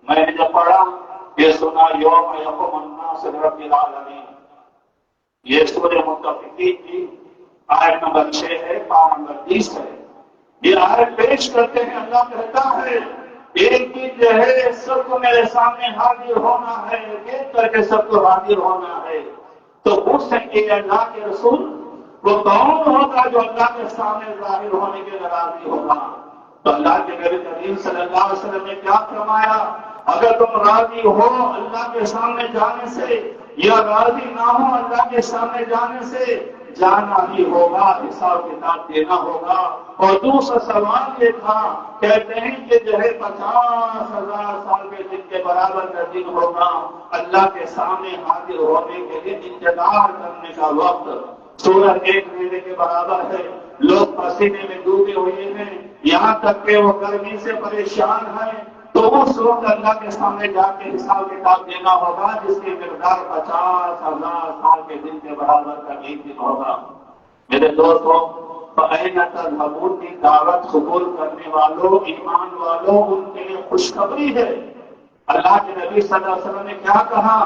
میں نے جب پڑھا یہ سنا یوم یقوم الناس لرب العالمین، یہ سورہ مطففین کی آیت نمبر 6 ہے، پارہ نمبر 20 ہے۔ یہ آیت پیش کرتے ہیں، اللہ کہتا ہے ایک دن جو ہے سب کو میرے سامنے حاضر ہونا ہے، ایک کر کے سب کو حاضر ہونا ہے۔ تو پوچھیں کہ اللہ کے رسول وہ کون ہوگا جو اللہ کے سامنے ظاہر ہونے کے راضی ہوگا؟ تو اللہ کے نبی کریم صلی اللہ علیہ وسلم نے کیا فرمایا؟ اگر تم راضی ہو اللہ کے سامنے جانے سے یا راضی نہ ہو اللہ کے سامنے جانے سے، جانا ہی ہوگا، حساب کتاب دینا ہوگا۔ اور دوسرا سوال یہ تھا، کہتے ہیں کہ جو ہے 50,000 سال کے دن کے برابر کا دن ہوگا، اللہ کے سامنے حاضر ہونے کے لیے انتظار کرنے کا وقت سورج 1 مہینے کے برابر ہے، لوگ پسینے میں ڈوبے ہوئے ہیں، یہاں تک کہ وہ گرمی سے پریشان ہیں، تو اس وقت اللہ کے سامنے جا کے حساب کتاب دینا ہوگا جس کی مقدار 50,000 سال کے دن کے برابر کا ایک دن ہوگا۔ میرے دوستوں، فَأَيْنَ تَذْهَبُونَ کی دعوت قبول کرنے والوں، ایمان والوں، ان کے لیے خوشخبری ہے۔ اللہ کے نبی صلی اللہ علیہ وسلم نے کیا کہا؟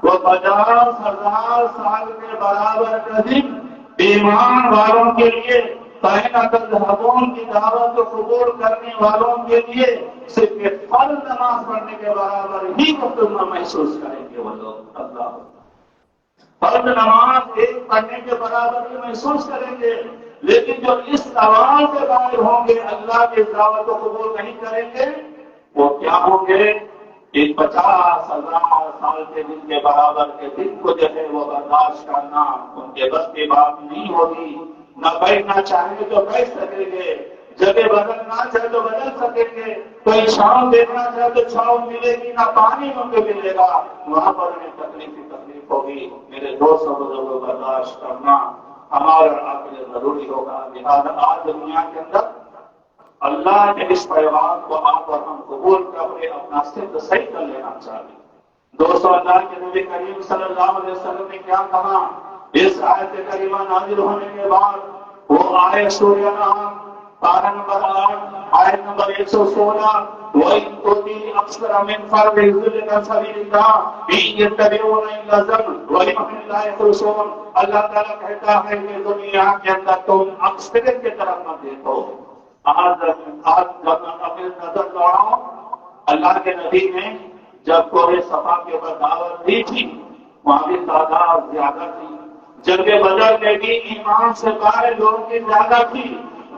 وہ 50,000 سال کے برابر کا دن ایمان والوں کے لیے، فَأَيْنَ تَذْهَبُونَ کی دعوت قبول کرنے والوں کے لیے صرف ایک فرض نماز پڑھنے کے برابر ہی مقدمہ محسوس کریں گے وہ لوگ۔ اللہ فرض نماز ایک پڑھنے کے برابر ہی محسوس کریں گے، لیکن جو اس سوال سے باہر ہوں گے، اللہ کی دعوت کو قبول نہیں کریں گے، وہ کیا ہوں گے؟ ایک 50,000 سال کے دن کے برابر کے دن کو جو ہے وہ برداشت کرنا ان کے بس کی بات نہیں ہوگی۔ نہ بیٹھنا چاہیں تو بیٹھ سکیں گے، جگہ بدلنا چاہے تو بدل سکیں گے، کوئی چھاؤں دیکھنا چاہے تو چھاؤں ملے گی، نہ پانی ان کو ملے گا، وہاں پر انہیں تکلیف ہوگی۔ میرے دوستوں کو برداشت کرنا ہمارا آپ کے لیے ضروری ہوگا۔ لہٰذا آج دنیا کے اندر اللہ کے اس پیغام کو آپ اور ہم قبول کر اپنا سمت صحیح کر لینا چاہیے۔ دوستو، اللہ کے نبی کریم صلی اللہ علیہ وسلم نے کیا کہا؟ اس آیت کریمہ نازل ہونے کے بعد وہ آیت سورہ نام پارہ نمبر 8 آیت نمبر 116 وَإِن تُطِعْ أَكْثَرَ مِنْ فَرْدِ يُضِلُّوكَ عَنْ سَبِيلِ اللَّهِ إِن يَتَّبِعُونَ إِلَّا الظَّنَّ وَإِنْ لَا يَخْرُصُونَ۔ اللہ تعالیٰ کہتا ہے کہ دنیا کے اندر تم اکثریت کی طرف مت دیکھو۔ آج اپنی نظر دوڑاؤ، اللہ کے نبی نے جب کوہ صفا کے اوپر دعوت دی تھی وہاں بھی تعداد زیادہ تھی، جنگ بدر میں بھی ایمان سے باہر لوگوں کی زیادہ تھی،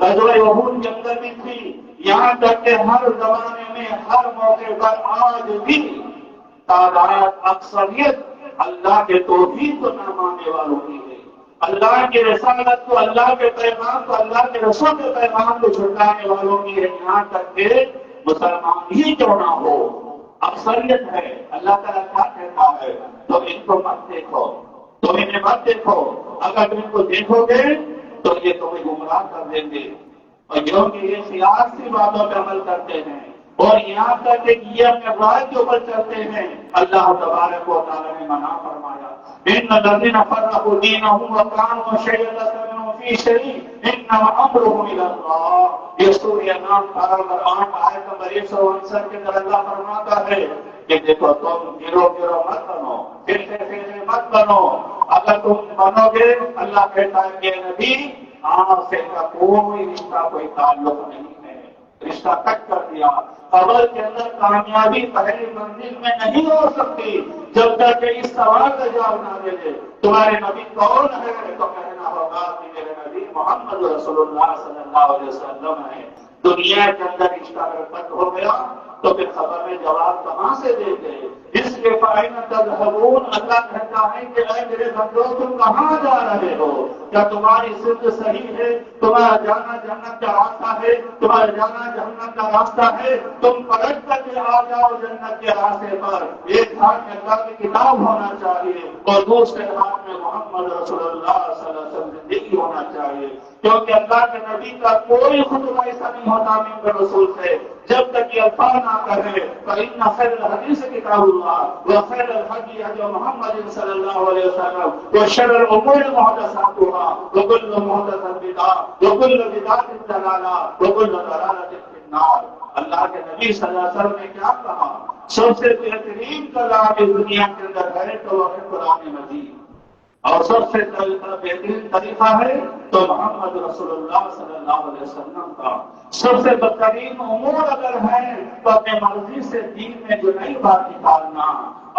غزوہ احد کے اندر بھی تھی، یہاں تک کہ ہر زمانے میں ہر موقع پر آج بھی تعداد اکثریت اللہ کے توحید کو نہ ماننے والوں کی ہے، اللہ کی رسالت کو، اللہ کے پیغام کو، اللہ کے رسول کے پیغام کو جھٹلانے والوں کی ہے، یہاں تک کہ مسلمان ہی کیوں نہ ہو اکثریت ہے۔ اللہ تعالیٰ کیا کہتا ہے؟ تم ان کو مت دیکھو، تم انہیں مت دیکھو، اگر تم ان کو دیکھو گے تو یہ تمہیں گمراہ کر دیں گے، اور جو کہ یہ سیاسی باتوں پہ عمل کرتے ہیں اور یہاں تک کہ یہ اپنے رائے کے اوپر چلتے ہیں، اللہ تبارک و تعالیٰ نے منع فرمایا ان الذین فرقوا دینهم وكانوا شیعا لست منهم فی شیء انما امرهم الی اللہ۔ یہ سورہ نام پارہ نمبر 8 آیت نمبر 159 کے اندر اللہ فرماتا ہے کہ دیکھو تم گروہ مت بنو، فرقے مت بنو، اگر تم بنو گے اللہ کہتا ہے کہ نبی آپ سے کا کوئی رشتہ کوئی تعلق نہیں ہے، رشتہ کٹ کر دیا۔ قبر کے اندر کامیابی پہلی منزل میں نہیں ہو سکتی جب تک کہ اس سوال کا جواب نہ دے دے تمہارے نبی کون ہے، تو کہنا ہوگا کہ میرے نبی محمد رسول اللہ صلی اللہ علیہ وسلم ہے۔ دنیا کے اندر رشتہ اگر کٹ ہو گیا تو پھر خبر میں جواب کہاں سے دے گئے؟ اس کے فائن تذہبون، اللہ کہتا ہے کہ اے میرے بندو تم کہاں جا رہے ہو؟ کیا تمہاری سمت صحیح ہے؟ تمہارا جانا جنت کا راستہ ہے؟ تمہارا جانا جہنم کا راستہ ہے؟ تم پلٹ کر کے آ جاؤ جنت کے راستے پر۔ ایک ہاتھ میں اللہ کی کتاب ہونا چاہیے اور دوسرے ہاتھ میں محمد رسول اللہ صلی اللہ علیہ وسلم زندگی ہونا چاہیے، کیونکہ اللہ کے نبی کا کوئی خطبہ ایسا نہیں ہوتا ممبر رسول سے جب تک یہ الفاظ نہ کہے فإن خير الحديث كتاب الله وخير الهدي هدي محمد صلى الله عليه وسلم وشر الأمور محدثاتها وكل محدثة بدعة وكل بدعة ضلالة وكل ضلالة في النار۔ اللہ کے نبی صلی اللہ علیہ وسلم نے کیا کہا؟ سب سے بہترین کلام اس دنیا کے اندر ہے تو وہ ہے قرآن مجید، اور سب سے بہترین طریقہ ہے تو محمد رسول اللہ صلی اللہ علیہ وسلم کا۔ سب سے بدترین امور اگر ہے تو اپنے مرضی سے دین میں جو نئی بات نکالنا،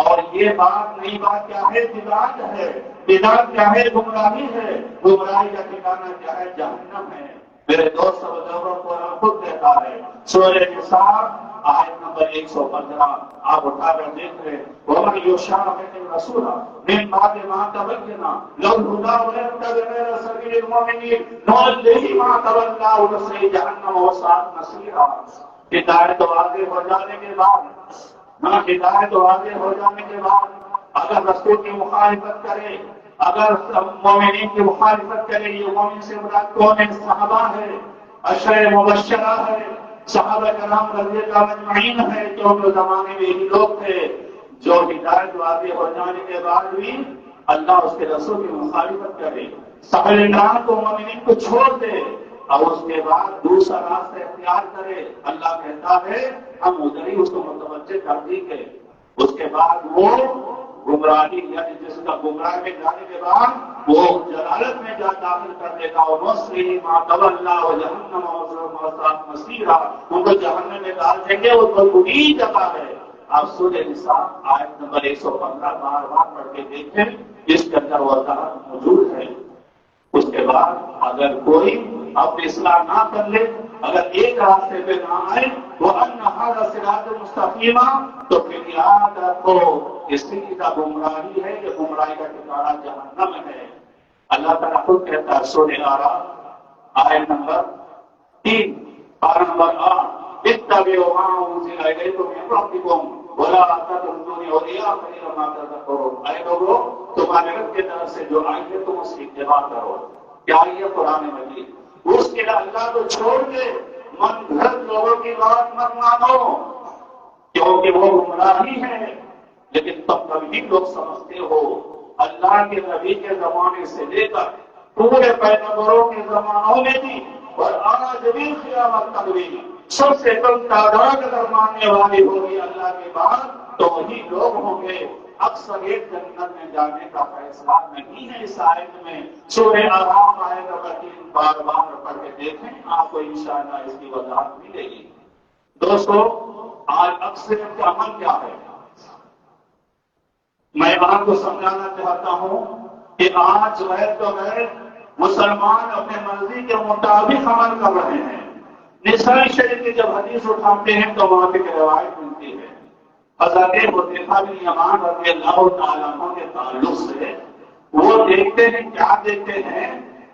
اور یہ بات نئی بات کیا ہے؟ بدعت ہے۔ بدعت کیا ہے؟ گمراہی ہے۔ گمراہی کا ٹھکانہ کیا ہے؟ جہنم ہے۔ میرے دوست اور بزرگوں کو خود کہتا ہے سورہ نساء آیت نمبر 115 آپ اٹھا کر دیکھ رہے وَمَنْ يُشَاقِقِ الرَّسُولَ مِنْ بَعْدِ مَا تَبَيَّنَ لَهُ الْهُدَىٰ وَيَتَّبِعْ غَيْرَ سَبِيلِ الْمُؤْمِنِينَ نُوَلِّهِ مَا تَوَلَّىٰ وَنُصْلِهِ جَهَنَّمَ وَسَاءَتْ مَصِيرًا۔ ہدایت واضح ہو جانے کے بعد، ہدایت واضح ہو جانے کے بعد اگر رسول کی مخالفت کرے، اگر مومنین کی مخالفت کرے، یہ مومن سے مراد کون ہے؟ صحابہ ہے، عشرہ مبشرہ ہے، صحابہ کرام رضی اللہ اجمعین ہے، جو زمانے میں یہی لوگ تھے جو ہدایت واضح ہو جانے کے بعد بھی اللہ اس کے رسول کی مخالفت کرے، صحابہ کو مومنین کو چھوڑ دے اور اس کے بعد دوسرا راستہ اختیار کرے، اللہ کہتا ہے ہم ادھر ہی اس کو متوجہ کر دیں گے۔ اس کے بعد وہ گمراہی یعنی جس کا گمراہ میں جانے کے بعد وہ جلالت میں جا داخل کر دے گا، اور نصری ما تولا وجہنم وساءت مصیرا، ان کو جہنم میں ڈال دیں گے، وہ بری جگہ ہے۔ آپ سورہ نساء آیت نمبر 115 بار بار پڑھ کے دیکھیں، اس کے اندر وضاحت موجود ہے۔ اس کے بعد اگر کوئی اپنی اصلاح نہ کر لے، اگر ایک راستے پہ نہ آئے وہ انہذا صراط مستقیما، تو پھر یاد رکھو اس سیدھا گمراہی ہے، یہ گمراہی کا ٹھکانہ جہنم ہے۔ اللہ تعالیٰ خود کہتا ہے سورہ اعراف آیت نمبر 3 پارہ نمبر 8 اتبعوا ما انزل الیکم من ربکم ولا تتبعوا اولیاء قلیلا ما تذکرون۔ اے لوگوں تمہارے رب کی طرف سے جو آئی ہے تم اس کی اتباع کرو۔ کیا یہ قرآن مجید؟ اس کے لیے اللہ کو چھوڑ کے من گھر لوگوں کی بات مت مانو، کیونکہ وہ گمراہی ہے۔ لیکن تم کبھی لوگ سمجھتے ہو اللہ کے نبی کے زمانے سے لے کر پورے پیغمبروں کے زمانوں میں بھی اور آج بھی قیامت تک بھی سب سے کم تعداد اگر ماننے والی ہوگی اللہ کے بعد تو وہی لوگ ہوں گے۔ اکثر ایک جنت میں جانے کا فیصلہ نہیں ہے۔ اس آیت میں سورہ اعراف آیت نمبر 3 بار بار پڑھ کے دیکھیں، آپ کو انشاءاللہ اس کی وضاحت ملے گی۔ دوستو، آج اکثریت کا عمل کیا ہے؟ میں آپ کو سمجھانا چاہتا ہوں کہ آج غیر تو غیر مسلمان اپنے مرضی کے مطابق عمل کر رہے ہیں۔ نسائی شریف کی جب حدیث اٹھاتے ہیں تو وہاں پہ روایت ملتی ہے حضرت حذیفہ بن یمان رضی اللہ تعالیٰ عنہ کے تعلق سے، وہ دیکھتے ہیں، کیا دیکھتے ہیں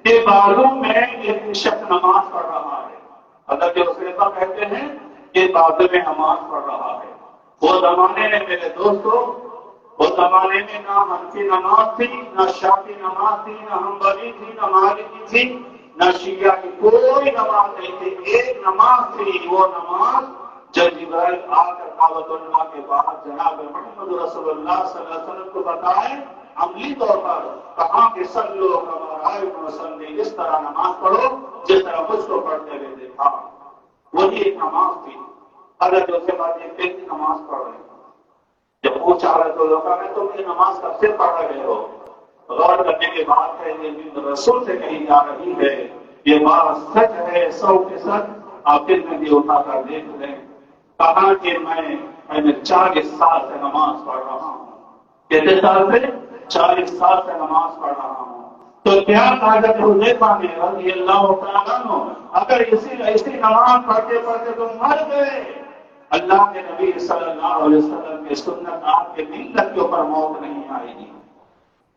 کہ بازو میں ایک شخص نماز پڑھ رہا ہے۔ حضرت حذیفہ کہتے ہیں کہ بازو میں نماز پڑھ رہا ہے۔ وہ زمانے میں میرے دوستوں، وہ زمانے میں نہ حنفی نماز تھی، نہ شافعی نماز تھی، نہ حنبلی تھی، نہ مالکی تھی، نہ شیعہ کی کوئی نماز نہیں تھی۔ ایک نماز تھی، وہ نماز جب جبرائیل آ کر کعبۃ اللہ کے بعد جناب محمد رسول اللہ صلی اللہ علیہ وسلم کو بتائے عملی طور پر، کہاں کہ صلو کما رأیتمونی اصلی، اس طرح نماز پڑھو جس طرح مجھ کو پڑھتے ہوئے دیکھا۔ وہی ایک نماز تھی۔ حضرت اس کے بعد ایک ویکتی نماز پڑھ رہے ہیں۔ جب پوچھا رہے تو لوگوں نے تم یہ نماز کب سے پڑھ رہے ہو؟ غور کرنے کے بعد ہے یہ رسول سے کہی جا رہی ہے، یہ بات سچ ہے 100%۔ آپ دل میں بھی اٹھا کر دیکھ لیں۔ کہا کہ میں 40 سال سے نماز پڑھ رہا ہوں۔ کتنے سال سے؟ 40 سال سے نماز پڑھ رہا ہوں۔ تو کیا حضرت حذیفہ نے رضی اللہ تعالیٰ عنہ اگر اسی نماز پڑھتے پڑھتے تم مر گئے، اللہ کے نبی صلی اللہ علیہ وسلم کی سنت آپ کے ملت کے اوپر موت نہیں آئے گی۔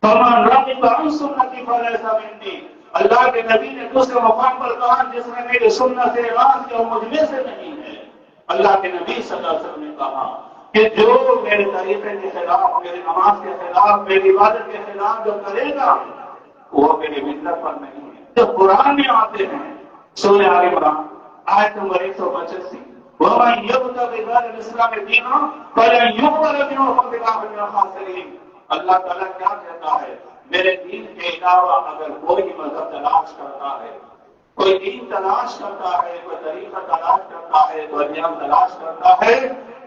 فمن رغب عن سنتی فلیس منی، اللہ کے نبی نے دوسرے مقام پر کہا جس نے میری سنت سے اعراض کیا وہ مجھ میں سے نہیں ہے۔ اللہ کے نبی صلی اللہ علیہ وسلم نے کہا کہ جو میرے طریقے کے خلاف، میری نماز کے خلاف، میری عبادت کے خلاف جو کرے گا وہ میری ملت پر نہیں ہے۔ جب قرآن میں آتے ہیں سورہ آل عمران آیت نمبر 185، وَمَن يَبْتَغِ غَيْرَ الْإِسْلَامِ دِينًا فَلَن يُقْبَلَ مِنْهُ وَهُوَ فِي الْآخِرَةِ مِنَ الْخَاسِرِينَ۔ اللہ تعالیٰ کیا کہتا ہے؟ میرے دین کے علاوہ اگر کوئی مذہب تلاش کرتا ہے، کوئی دین تلاش کرتا ہے، کوئی طریقہ تلاش کرتا ہے، کوئی نظام تلاش کرتا ہے،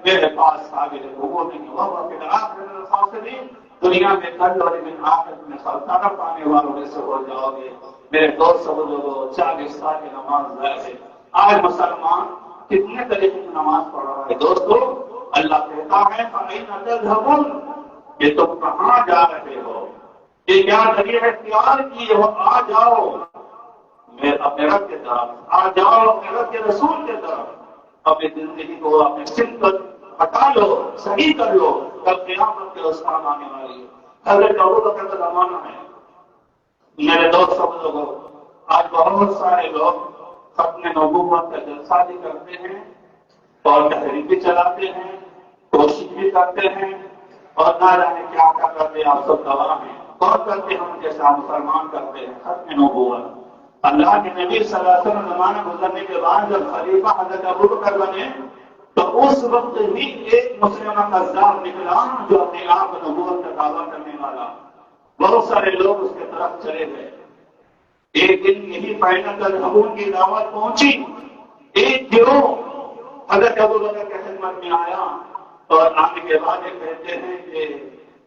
میرے پاس قابل قبول نہیں ہوگا۔ پھر آخرت میں خاسرین، دنیا میں کل اور دن آخرت میں خسارہ پانے والوں میں سے ہو جاؤ گے۔ میرے دوست بزرگوں، 40 سال کی نماز ضائع ہے۔ آج مسلمان کتنے طریقے کی نماز پڑھ رہا ہے؟ دوستو، اللہ کہتا ہے فَأَيْنَ تَذْهَبُونَ، یہ تم کہاں جا رہے ہو؟ یہ کیا ذریعہ اختیار کیے ہو؟ آ جاؤ اپنے رب کے طرف، آ جاؤ اپنے رب کے رسول کے طرف، اپنی زندگی کو اپنے سمت ہٹا لو، صحیح کر لو، تب قیامت کے روز کام آنے والی ہے۔ حضرت ابوبکر کا زمانہ ہے۔ میرے دوست لوگوں، آج بہت سارے لوگ ختم نبوت کا جلسہ بھی کرتے ہیں اور تحریک بھی چلاتے ہیں، کوشش بھی کرتے ہیں اور نہ جانے کیا کیا کرتے ہیں۔ آپ سب گواہ ہیں، اور کرتے ہیں جیسا مسلمان کرتے ہیں ختم نبوت۔ اللہ کے نبی صلی اللہ علیہ وسلم زمانہ گزرنے کے بعد جب خلیفہ حضرت ابوبکر بنے تو اس وقت ہی ایک مسلمہ قذاب نکلا جو اپنے آپ نبوت کا دعویٰ کرنے والا۔ بہت سارے لوگ اس کے طرف چلے گئے۔ ایک دن یہی فائنل تذہبون کی دعوت پہنچی، ایک گروہ حضرت ابوبکر کی خدمت میں آیا اور آنے کے بعد یہ کہتے ہیں کہ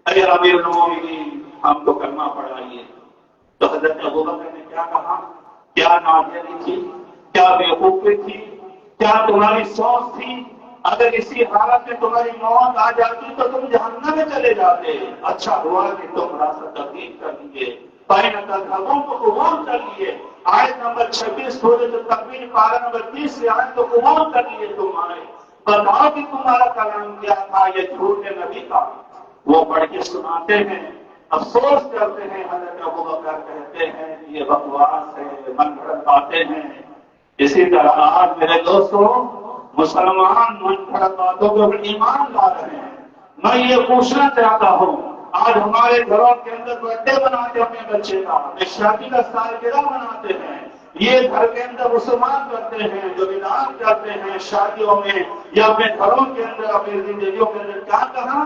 اے امیر المومنین، ہم کو کلمہ پڑھائیے۔ تو حضرت ابوبکر نے کیا کہا؟ کیا نادری تھی؟ کیا بیوقوفی تھی؟ کیا تمہاری سوچ تھی؟ اگر اسی حالت میں تمہاری موت آ جاتی تو تم جہنم میں چلے جاتے۔ اچھا ہوا کہ تم راستہ تبدیل کر لیے، فَإِنَّ تَذْهَبُونَ کو قبول کر لیے۔ آیت نمبر 26 سورۃ التکویر پارہ نمبر 30 سے آیت کو قبول کر لیے تم آئے۔ بتاؤ کہ تمہارا کلام کیا تھا؟ یہ جھوٹ نبی کا۔ وہ پڑھ کے سناتے ہیں، افسوس کرتے ہیں۔ حضرت ابوبکر کہتے ہیں یہ بکواس ہے، من گھڑت باتیں ہیں۔ اسی طرح آج میرے دوستوں مسلمان من گھڑت باتوں پر ایمان لا رہے ہیں۔ میں یہ پوچھنا چاہتا ہوں، آج ہمارے گھروں کے اندر برتھڈے مناتے ہیں اپنے بچے کا، شادی کا سالگرہ مناتے ہیں، یہ گھر کے اندر رسومات کرتے ہیں، جو بدعات کرتے ہیں شادیوں میں یا اپنے گھروں کے اندر، اپنی زندگیوں کے اندر۔ کیا کہا؟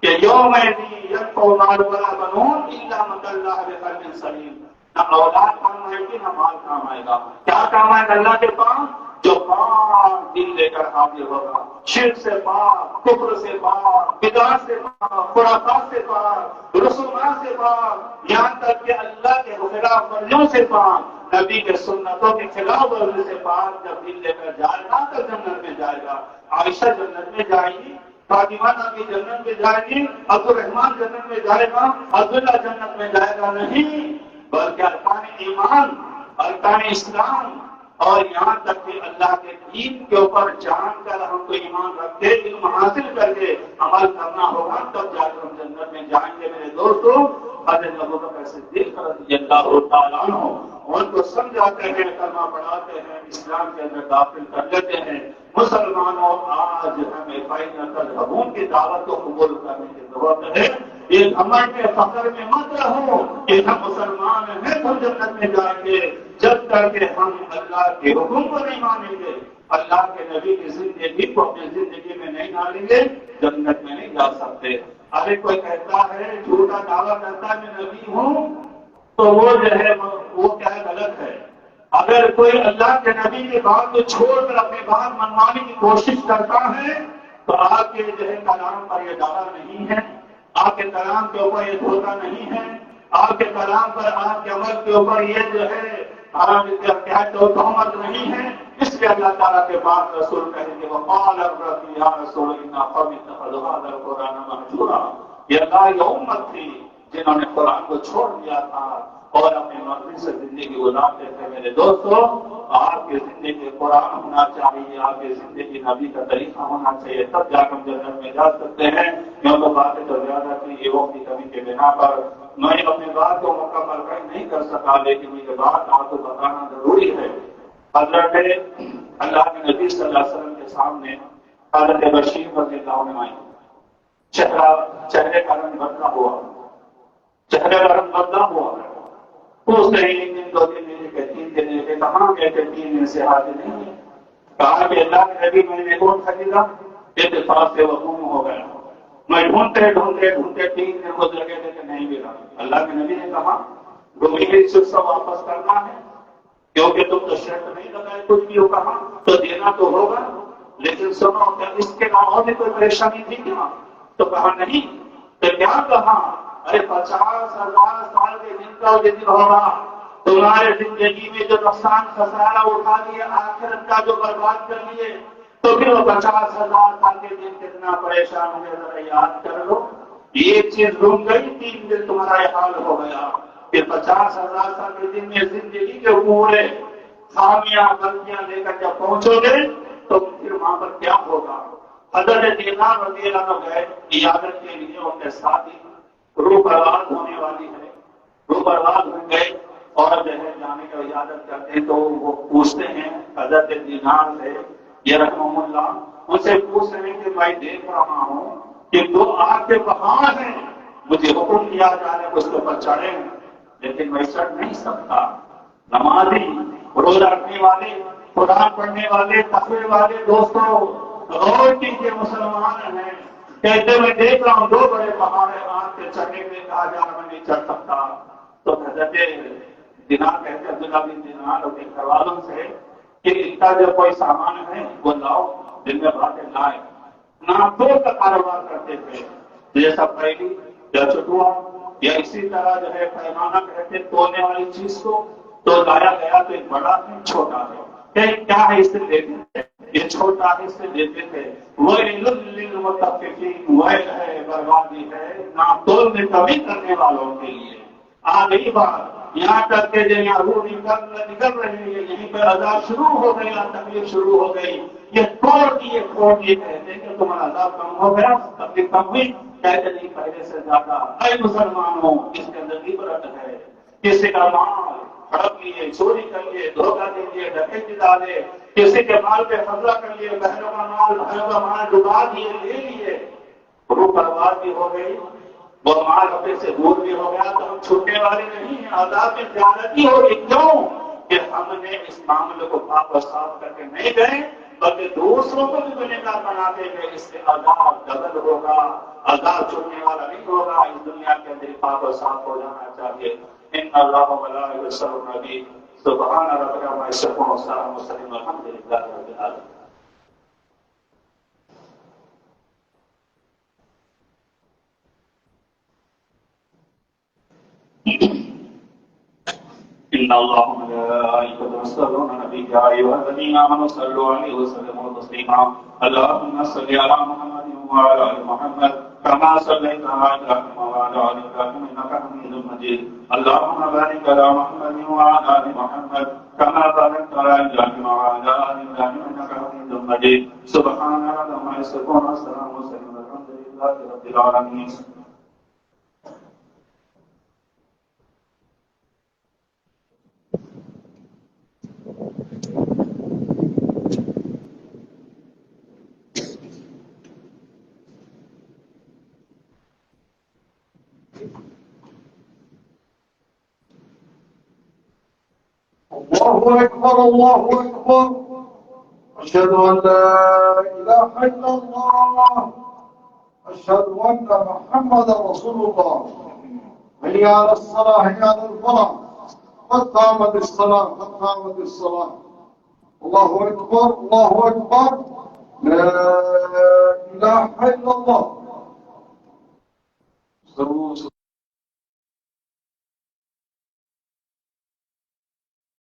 کہ یوم یکفع مال ولا بنون الا من اللہ بقلب سلیم، نہ اولاد کام آئے گی نہ مال کام آئے گا. کیا کام آئے گا اللہ کے پاس؟ جو پاک دل لے کر حاضر ہوگا، شرک سے پاک، کفر سے پاک، بدعت سے پاک، خرافات سے پاک، رسومات سے پاک، یہاں تک کہ اللہ کے خلاف ورزیوں سے پاک، نبی کے سنتوں کے خلاف ورزی سے پاک جب دل لے کر جائے گا تو جنت میں جائے گا. عائشہ جنت میں جائے گی، فاطمہ نبی جنت میں جائے گی، عبد الرحمان جنت میں جائے گا، عبداللہ جنت میں جائے گا نہیں، بلکہ ارکان ایمان، ارکان اسلام، اور یہاں تک کہ اللہ کے دین کے اوپر جان کر ہم کو ایمان رکھ کے علم حاصل کر کے عمل کرنا ہوگا، تب جا کر ہم جنت میں جائیں گے. میرے دوستوں، حضرت ابوبکر صدیق رضی اللہ تعالیٰ عنہ ان کو سمجھاتے ہیں، کلمہ پڑھاتے ہیں، اسلام کے اندر داخل کر لیتے ہیں. مسلمانوں، آج ہمیں فائدہ تذہبون کی دعوت کو قبول کرنے کی ضرورت ہے. یہ گھمنڈ میں فخر میں مت رہو کہ ہم مسلمان ہیں تو جنت میں جائیں گے، جب تک کہ ہم اللہ کے حکم کو نہیں مانیں گے، اللہ کے نبی کی زندگی کو اپنی زندگی میں نہیں ڈالیں گے، جنت میں نہیں جا سکتے. ابھی کوئی کہتا ہے، جھوٹا دعویٰ کرتا ہے میں نبی ہوں، تو وہ جو ہے وہ کیا غلط ہے. اگر کوئی اللہ کے نبی کی بات کو چھوڑ کر اپنی بات منوانے کی کوشش کرتا ہے تو آپ کے جو ہے کلام پر یہ دعویٰ نہیں ہے، آپ کے کلام کے اوپر یہ دھوکہ نہیں ہے، آپ کے کلام پر، آپ کے عمل کے اوپر یہ جو ہے تہمت نہیں ہے. اس لیے اللہ تعالیٰ کے بعد رسول کہیں گے وقال الرب یا رسول انا قوم اتخذوا هذا القرآن مهجورا. یہ اللہ یہ امت تھی جنہوں نے قرآن کو چھوڑ دیا تھا اور اپنی مرضی سے زندگی گزارتے تھے. میرے دوستوں، آپ کی زندگی قرآن ہونا چاہیے، آپ کی زندگی نبی کا طریقہ ہونا چاہیے، تب جا کر جنت میں جا سکتے ہیں. کیونکہ باتیں تو زیادہ تھی، یہ وقت کی کمی کے بنا پر میں اپنی بات کو مکمل نہیں کر سکا، لیکن مجھے بات آپ کو بتانا ضروری ہے. حضرت اللہ کے نبی صلی اللہ علیہ وسلم کے سامنے حضرت بشیر رضی اللہ عنہ آئی. چہرے کا رنگ بدلا ہوا، چہرے کا رنگ بدلا ہوا. پوچھتے ہیں 1 دن 2 دن کے 3 دن کے کہاں گئے تھے، 3 دن سے حاضر نہیں ہے. کہا کہ اللہ کے نبی میں نے کون خریدا، اتفاق سے وہ گم ہو گیا. میں ڈھونڈتے 3 دن گزر گئے تھے کہ نہیں ملا. اللہ کے نبی نے کہا گمی صرف واپس کرنا ہے، کیونکہ تم تو شرط نہیں لگائے، کچھ بھی ہو کہا تو دینا تو ہوگا. لیکن سنو، کیا اس کے علاوہ بھی کوئی پریشانی تھی کیا؟ تو کہا نہیں. تو کیا کہا؟ ارے 50,000 سال کے دن کا دن ہوگا، تمہارے زندگی میں جو نقصان خسارہ اٹھا لیا، آخرت کا جو برباد کر لیے، تو پھر وہ 50,000 سال کے دن کتنا پریشان ہوئے ذرا یاد کر لو. ایک چیز ڈھونڈ گئی، 3 دن تمہارا یہ حال ہو گیا. پھر 50,000 سال کے دن میں زندگی کے پورے خامیاں غلطیاں لے کر جب پہنچو گے تو پھر وہاں پر کیا ہوگا. حضرت دینار رضی اللہ عنہ گئے عیادت کے لیے، ان کے ساتھ ہی روح برباد ہونے والی ہے، روح برباد ہو گئے اور جو ہے جانے کا عیادت کرتے ہیں تو وہ پوچھتے ہیں حضرت دینار سے، یہ رحمہ اللہ ان سے پوچھ رہے ہیں کہ میں دیکھ رہا ہوں کہ 2 آگ کے پہاڑ ہیں، مجھے حکم کیا جانے کو اس کے اوپر چڑھے، لیکن میں چڑھ نہیں سکتا. نمازی، روزہ رکھنے والے، قرآن پڑھنے والے، تقوی والے دوستوں، غور کیجیے، مسلمان ہیں. کہتے میں دیکھ رہا ہوں 2 بڑے پہاڑ ہیں، آگ کے چڑھنے میں کہا جا رہا میں نہیں چڑھ سکتا. تو حضرت دینار کہتے عبداللہ بن دینار اور گھر والوں سے کہ ان کا جو کوئی سامان ہے وہ لاؤ. دن میں باتیں لائے، ناپتول کا کاروبار کرتے تھے، جیسا پہلی یا چٹوا یا اسی طرح جو ہے پیمانہ کہتے توڑنے والی چیز کو تو لایا گیا تو ایک بڑا ہے چھوٹا ہے. کیا ہے اس سے لیتے تھے، یہ چھوٹا ہے اس سے لیتے تھے. وہ ہے بربادی ہے ناپتول میں کمی کرنے والوں کے لیے. آ گئی بات یہاں تک کہ روح نکل رہی ہے، یہیں پہ عذاب شروع ہو گیا، تکلیف شروع ہو گئی. یہ کھوٹ یہ کہتے ہیں کہ تمہارا عذاب کم ہو گیا، تکلیف کم ہوئی، کہتے نہیں پہلے سے زیادہ. اے مسلمانوں، اس کے اندر عبرت ہے. کسی کا مال ہڑپ لیے، چوری کر لیے، دھوکہ دے لیے، ڈکیتی ڈالے، کسی کے مال پہ قبضہ کر لیے، بہنوں کا مال ڈبا دیے، لے لیے، روح برباد بھی ہو گئی، وہ مال اپنے سے دور بھی ہو گیا، تو ہم چھوٹنے والے نہیں ہیں. عذاب میں زیادتی ہو گئی. کیوں کہ ہم نے اس معاملے کو پاک و صاف کر کے نہیں گئے، بلکہ دوسروں کو بھی گنہگار بناتے ہیں. اس سے عذاب ڈبل ہوگا، عذاب چھوڑنے والا نہیں ہوگا. اس دنیا کے اندر پاک و صاف ہو جانا چاہیے. ان اللہ و ملائکۃہ یصلون علی النبی سبحان ربک رب العزۃ عما یصفون والحمد للہ رب العالمین. إن الله وملائكته يصلون على النبي يا أيها الذين آمنوا صلوا عليه وسلموا تسليما. اللهم صل على محمد وعلى آل محمد كما صليت على إبراهيم وعلى آل إبراهيم إنك حميد مجيد. اللهم بارك على محمد وعلى آل محمد كما باركت على إبراهيم وعلى آل إبراهيم إنك حميد مجيد. سبحان ربك عما يصفون وسلام على الحمد لله رب العالمين. الله أكبر الله أكبر أشهد أن لا إله إلا الله أشهد أن محمد رسول الله. حي على الصلاة حي على الفلاح قد قامت الصلاة قد قامت الصلاة. الله أكبر الله أكبر لا إله إلا الله.